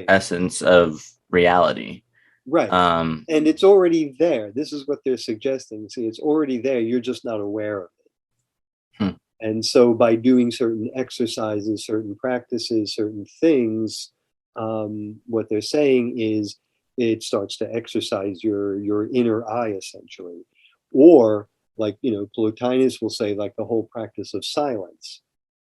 essence of reality. Right. And it's already there. This is what they're suggesting. See, it's already there. You're just not aware of it. And so by doing certain exercises, certain practices, certain things, what they're saying is it starts to exercise your inner eye, essentially. Or like, Plotinus will say, like the whole practice of silence,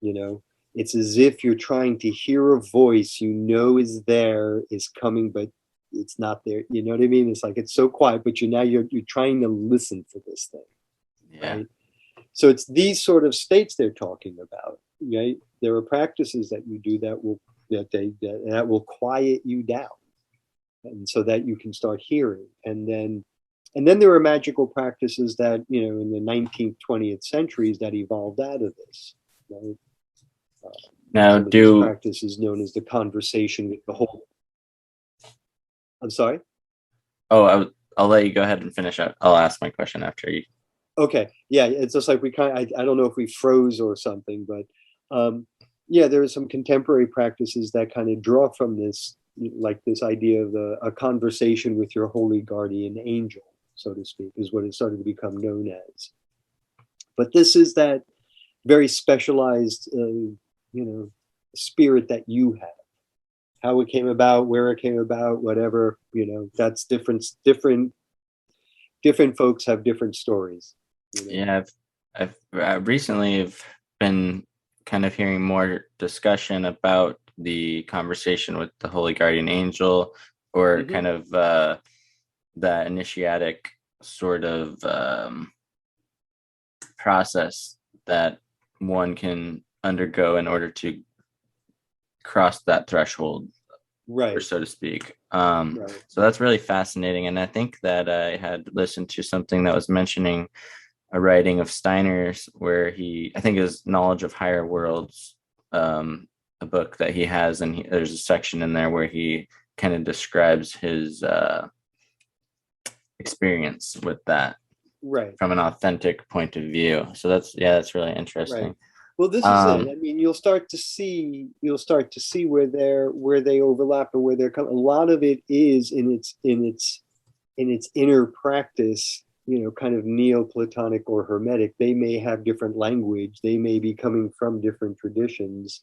it's as if you're trying to hear a voice is there, is coming, but it's not there. You know what I mean? It's like, it's so quiet, but you're trying to listen for this thing. Yeah. Right? So it's these sort of states they're talking about, right? There are practices that you do that will quiet you down, and so that you can start hearing. And then there are magical practices that, in the 19th, 20th centuries that evolved out of this, right? Now, this practice is known as the conversation with the whole. I'm sorry? Oh, I'll let you go ahead and finish up. I'll ask my question after you. Okay. Yeah, it's just like I don't know if we froze or something, but there are some contemporary practices that kind of draw from this, like this idea of a conversation with your holy guardian angel, so to speak, is what it started to become known as. But this is that very specialized, spirit that you have. How it came about, where it came about, whatever, that's different. Different folks have different stories. Yeah, I've recently have been kind of hearing more discussion about the conversation with the Holy Guardian Angel, or kind of that initiatic sort of process that one can undergo in order to cross that threshold, right, or so to speak. So that's really fascinating. And I think that I had listened to something that was mentioning a writing of Steiner's, where I think his Knowledge of Higher Worlds, a book that he has, and there's a section in there where he kind of describes his experience with that, from an authentic point of view. So that's really interesting. Right. Well, this is it. I mean, you'll start to see where they overlap and where they're coming. A lot of it is in its inner practice, kind of Neoplatonic or Hermetic. They may have different language. They may be coming from different traditions.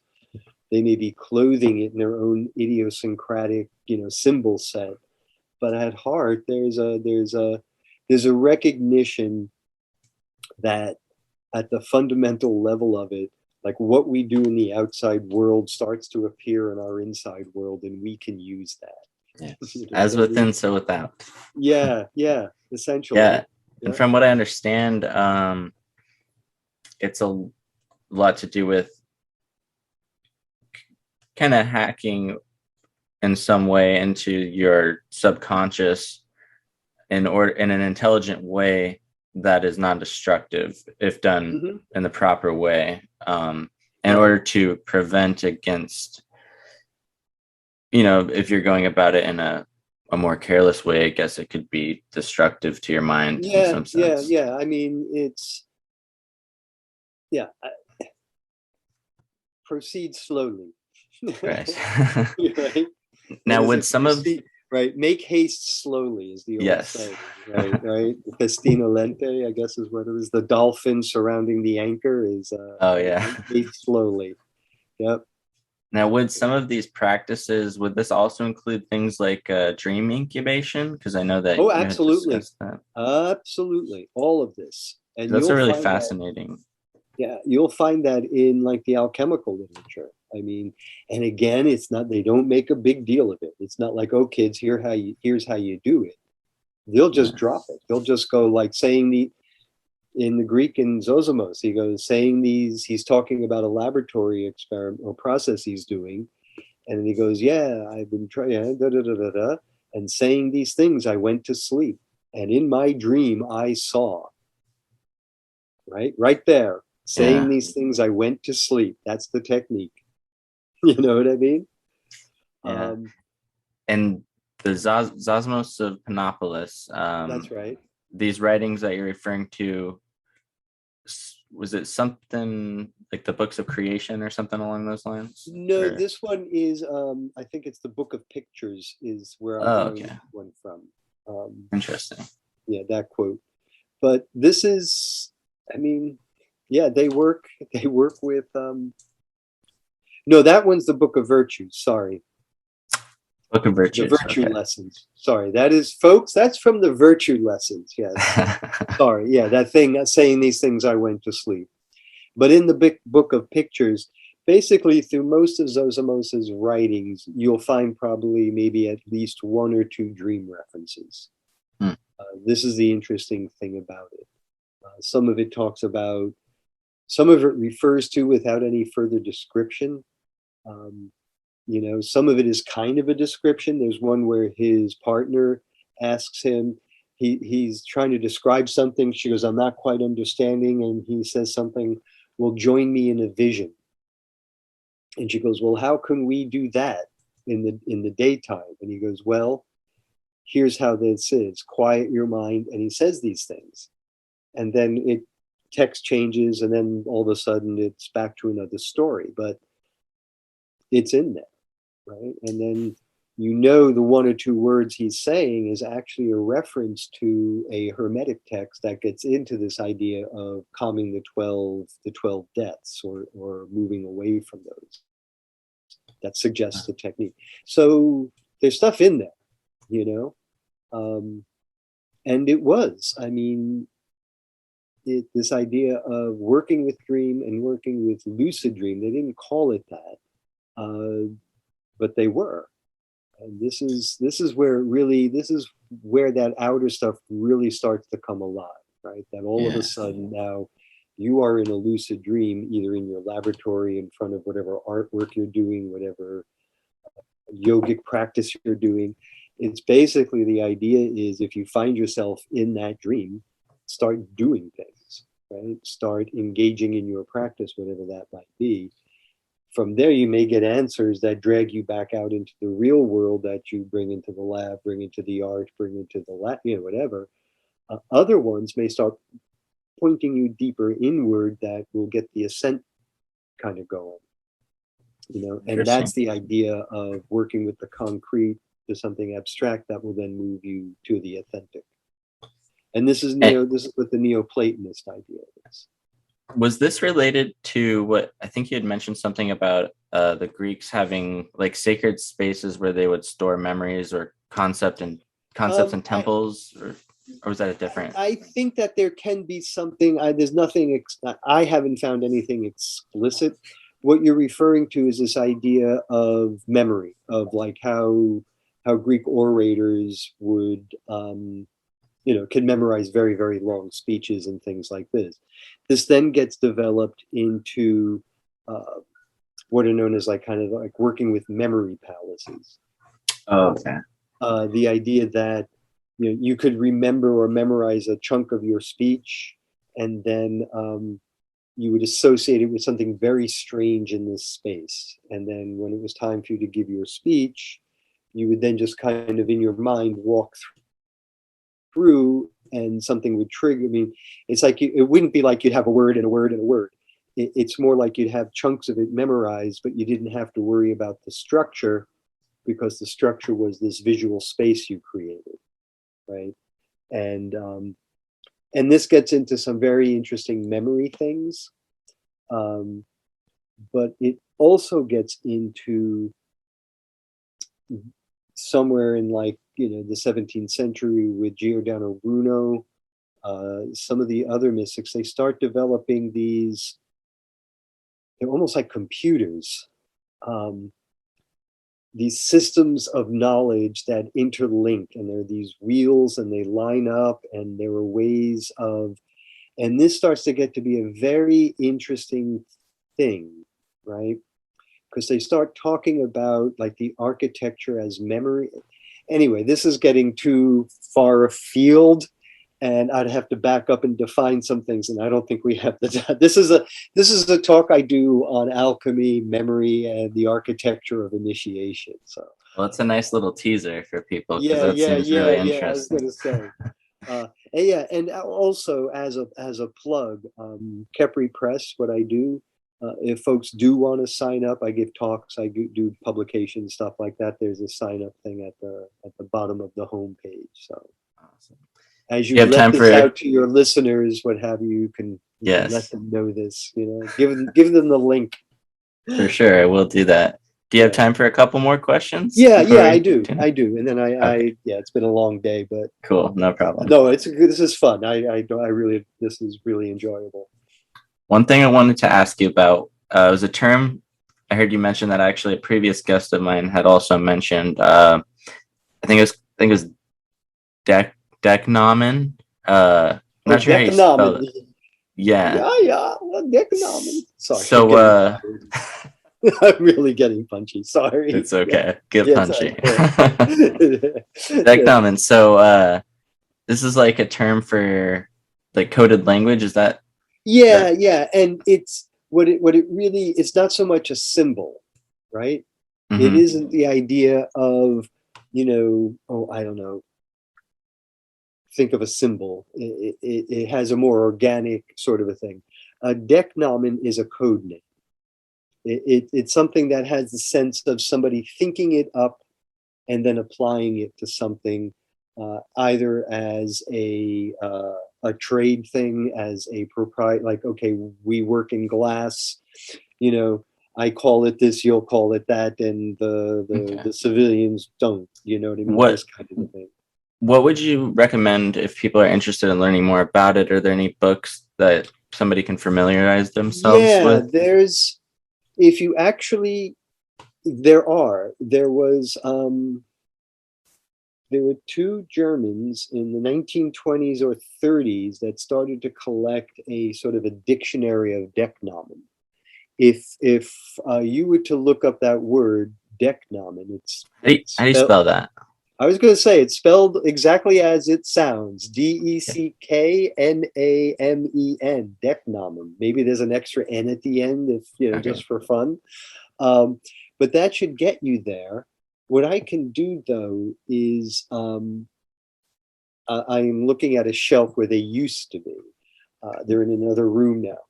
They may be clothing it in their own idiosyncratic, symbol set. But at heart, there's a recognition that at the fundamental level of it, like what we do in the outside world starts to appear in our inside world, and we can use that. Yes. As within, so without. Yeah, essentially. Yeah. And from what I understand, it's a lot to do with kind of hacking in some way into your subconscious in an intelligent way that is non-destructive if done in the proper way, in order to prevent against, if you're going about it in a more careless way, I guess it could be destructive to your mind in some sense. Yeah. I mean, proceed slowly. Right. Right? Now, would some of make haste slowly is the old saying, right? Festina lente, I guess, is what it is. The dolphin surrounding the anchor is haste slowly. Yep. Now, would some of these practices, would this also include things like dream incubation? Because I know that Oh, you had absolutely. discussed that. Absolutely. All of this. And That's a you'll really find that, fascinating. yeah, you'll find that in like the alchemical literature. I mean, and again, it's not, they don't make a big deal of it. It's not like, oh, kids, here's how you do it. They'll just Yeah. drop it. They'll just go like saying in the Greek in Zosimos, he goes saying these, he's talking about a laboratory experiment or process he's doing. And then he goes, yeah, I've been trying, da, da, da, da, da, and saying these things, I went to sleep. And in my dream, I saw, right there, saying Yeah. these things, I went to sleep. That's the technique. You know what I mean? Yeah. And the Zosmos of Panopolis, That's right. these writings that you're referring to, was it something like the books of creation or something along those lines? No, Or, this one is, I think it's the Book of Pictures is where I'm oh, getting okay. this one from. Interesting. Yeah, that quote. But this is, I mean, yeah, they work with, no, that one's the Book of Virtues. Sorry. Book of The Virtues. virtue Okay. lessons. Sorry, that is, folks, that's from the virtue lessons. Yes. Sorry. Yeah, that thing, saying these things, I went to sleep. But in the big book of pictures, basically through most of Zosimos's writings, you'll find probably maybe at least one or two dream references. Hmm. This is the interesting thing about it. Some of it talks about, some of it refers to without any further description. You know, some of it is kind of a description. There's one where his partner asks him, he's trying to describe something. She goes, I'm not quite understanding. And he says something, well, join me in a vision. And she goes, well, how can we do that in the daytime? And he goes, well, here's how this is. Quiet your mind. And he says these things. And then text changes, and then all of a sudden it's back to another story. But it's in there. Right? And then you know the one or two words he's saying is actually a reference to a Hermetic text that gets into this idea of calming the 12 deaths or moving away from those. That suggests the technique. So there's stuff in there, you know? And it was, I mean, this idea of working with dream and working with lucid dream, they didn't call it that. But they were. And this is where that outer stuff really starts to come alive, right? That all of a sudden now you are in a lucid dream, either in your laboratory in front of whatever artwork you're doing, whatever yogic practice you're doing. It's basically the idea is if you find yourself in that dream, start doing things, right? Start engaging in your practice, whatever that might be. From there, you may get answers that drag you back out into the real world that you bring into the lab, bring into the art, bring into the lab, you know, whatever. Other ones may start pointing you deeper inward that will get the ascent kind of going, you know, and that's the idea of working with the concrete to something abstract that will then move you to the authentic. And this is what the Neoplatonist idea is. Was this related to what I think you had mentioned something about the Greeks having like sacred spaces where they would store memories or concepts and temples, or was that a different? I think that there can be something. There's nothing. I haven't found anything explicit. What you're referring to is this idea of memory, of like how Greek orators would can memorize very, very long speeches and things like this. This then gets developed into what are known as like kind of like working with memory palaces. Oh, okay. The idea that you could remember or memorize a chunk of your speech, and then you would associate it with something very strange in this space. And then when it was time for you to give your speech, you would then just kind of in your mind walk through and something would trigger. I mean, it's like it wouldn't be like you'd have a word and a word and a word. It's more like you'd have chunks of it memorized, but you didn't have to worry about the structure because the structure was this visual space you created, right? And this gets into some very interesting memory things. But also gets into somewhere in like, the 17th century with Giordano Bruno, some of the other mystics, they start developing these, they're almost like computers, these systems of knowledge that interlink, and there are these wheels and they line up, and there are ways of, and this starts to get to be a very interesting thing, right? Because they start talking about like the architecture as memory. Anyway, this is getting too far afield, and I'd have to back up and define some things, and I don't think we have the time. This is a talk I do on alchemy, memory, and the architecture of initiation. So Well, it's a nice little teaser for people because yeah, that yeah, seems yeah, really yeah. I was interesting. gonna say. And yeah, and also as a plug, Kepri Press, what I do. If folks do want to sign up, I give talks, I do publication stuff like that. There's a sign up thing at the bottom of the homepage. So Awesome. as You you have let time this for out to your listeners, what have you, you can let yes, them know this. Give them the link. for sure. I will do that. Do you have Yeah. time for a couple more questions? Yeah, before yeah, we I do, tune in? I do. And then Okay, yeah, it's been a long day, but cool. No problem. no, this is fun. I really, this is really enjoyable. One thing I wanted to ask you about was a term I heard you mention that actually a previous guest of mine had also mentioned. I think it was Decknamen. I'm Oh, not sure how you spell Decknamen. it. Yeah. Yeah, well, Decknamen. Sorry, I'm So getting tired. I'm really getting punchy. Sorry. it's okay. Get Yes, I punchy. will. Decknamen. So this is like a term for like coded language. Is that Yeah, that? yeah, and it's what it really. It's not so much a symbol, right? It Mm-hmm. isn't the idea of, oh, I don't know. Think of a symbol. It has a more organic sort of a thing. A Decknamen is a code name. It's something that has the sense of somebody thinking it up and then applying it to something, either as a trade thing, as a proprietary, like, okay, we work in glass, I call it this, you'll call it that, and Okay. the civilians don't, you know what I mean? What This kind of a thing. What would you recommend if people are interested in learning more about it? Are there any books that somebody can familiarize themselves Yeah, with? if you actually, there were two Germans in the 1920s or 30s that started to collect a sort of a dictionary of Decknamen. If you were to look up that word Decknamen, it's How do you spelled. spell that? I was going to say it's spelled exactly as it sounds: Yeah. Decknamen. Decknamen. Maybe there's an extra N at the end, if Okay. just for fun. But that should get you there. What I can do though is I'm looking at a shelf where they used to be. They're in another room now.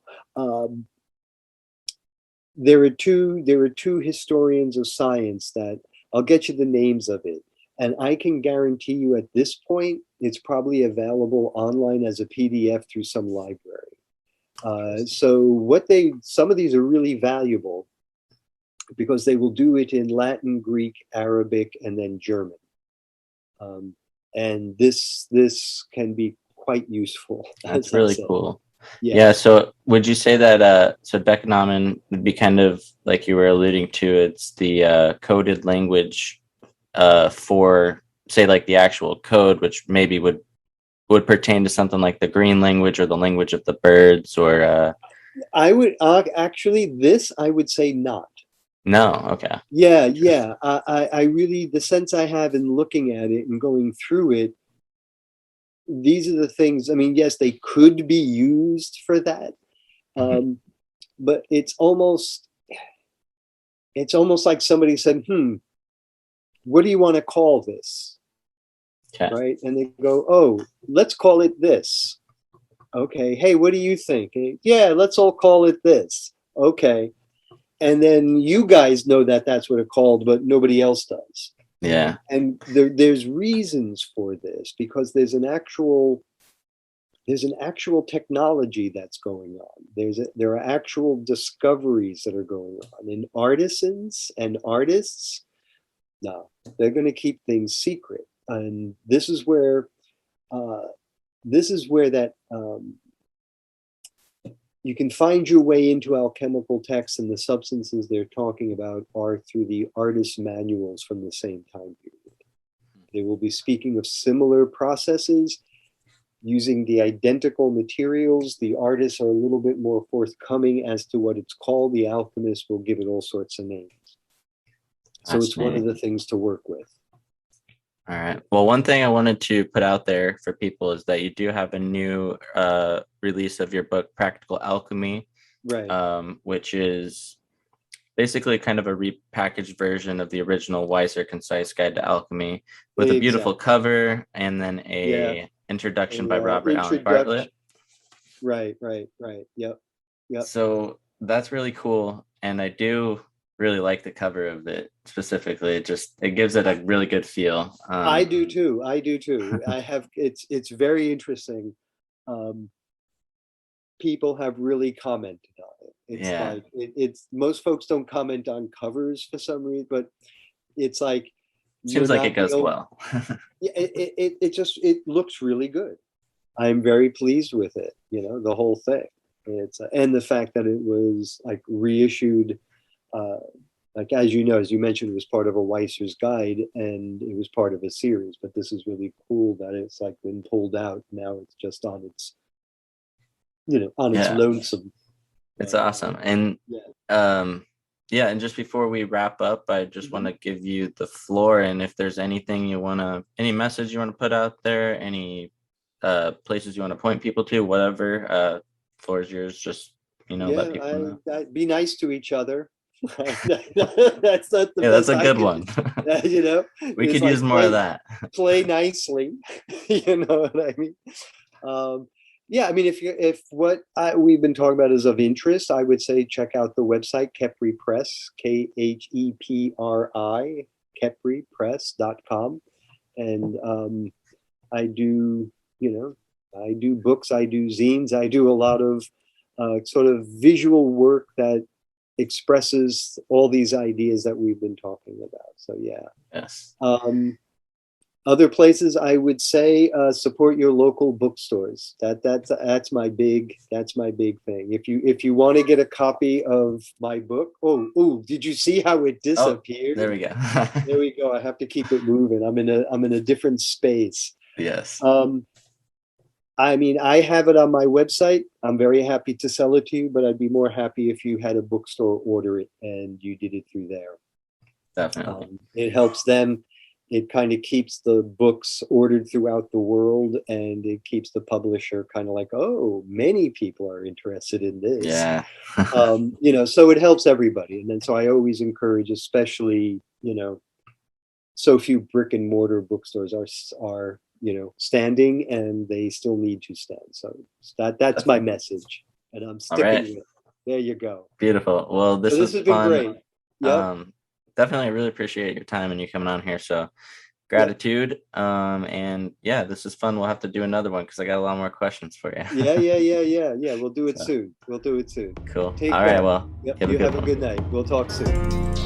There are two historians of science that I'll get you the names of it, and I can guarantee you at this point it's probably available online as a PDF through some library. So some of these are really valuable because they will do it in Latin, Greek, Arabic, and then German. And this can be quite useful. That's As I really said. cool. Yeah. Yeah. So would you say that so Decknamen would be kind of like you were alluding to, it's the coded language for say like the actual code, which maybe would pertain to something like the green language or the language of the birds or I would actually, this I would say not. no, okay. Yeah, yeah. I really, the sense I have in looking at it and going through it, these are the things. I mean, yes, they could be used for that, but it's almost like somebody said, what do you want to call this? Okay. Right? And they go, oh, let's call it this. Okay. Hey, what do you think? Yeah, let's all call it this. Okay. And then you guys know that that's what it's called, but nobody else does. Yeah. And there's reasons for this, because there's an actual there's an actual technology that's going on. There are actual discoveries that are going on. And artisans and artists, no, they're going to keep things secret. And this is where that you can find your way into alchemical texts, and the substances they're talking about are through the artist manuals from the same time period. They will be speaking of similar processes using the identical materials. The artists are a little bit more forthcoming as to what it's called. The alchemists will give it all sorts of names. So it's one of the things to work with. All right. Well, one thing I wanted to put out there for people is that you do have a new release of your book, Practical Alchemy, right? Which is basically kind of a repackaged version of the original Wiser Concise Guide to Alchemy, with a beautiful cover and then a introduction by Robert Allen Bartlett. Right. Yep. So that's really cool, and I do really like the cover of it specifically. It gives it a really good feel. I do too. I have. It's very interesting. People have really commented on it. It's like it's most folks don't comment on covers for some reason, but it's like seems like it goes well. It looks really good. I'm very pleased with it. The whole thing. It's and the fact that it was like reissued. Like, as you mentioned, it was part of a Weiser's Guide, and it was part of a series. But this is really cool that it's like been pulled out. Now it's just on its, its lonesome. It's awesome. And and just before we wrap up, I just want to give you the floor. And if there's anything any message you want to put out there, any places you want to point people to, whatever, floor is yours. Just let people know. Be nice to each other. That's not the that's a good one. We could use more of that. Play nicely. You know what I mean? If what we've been talking about is of interest, I would say check out the website Khepri Press, KHEPRI, KhepriPress.com. And I do books, I do zines, I do a lot of sort of visual work that expresses all these ideas that we've been talking about. So yes. Other places I would say support your local bookstores. That's my big thing. If you want to get a copy of my book, did you see how it disappeared? There we go. There we go. I have to keep it moving. I'm in a different space. Yes. I have it on my website. I'm very happy to sell it to you, but I'd be more happy if you had a bookstore order it and you did it through there. Definitely. It helps them. It kind of keeps the books ordered throughout the world, and it keeps the publisher kind of like, many people are interested in this. Yeah. So it helps everybody. And then so I always encourage, especially, so few brick and mortar bookstores are standing, and they still need to stand. So that's my message, and I'm sticking with it. There you go. Beautiful. Well, this has been fun. Great. Yep. Definitely, I really appreciate your time and you coming on here. So gratitude. And this is fun. We'll have to do another one because I got a lot more questions for you. Yeah. We'll do it soon. Cool. Take All care. right. Well, you have a good night. We'll talk soon.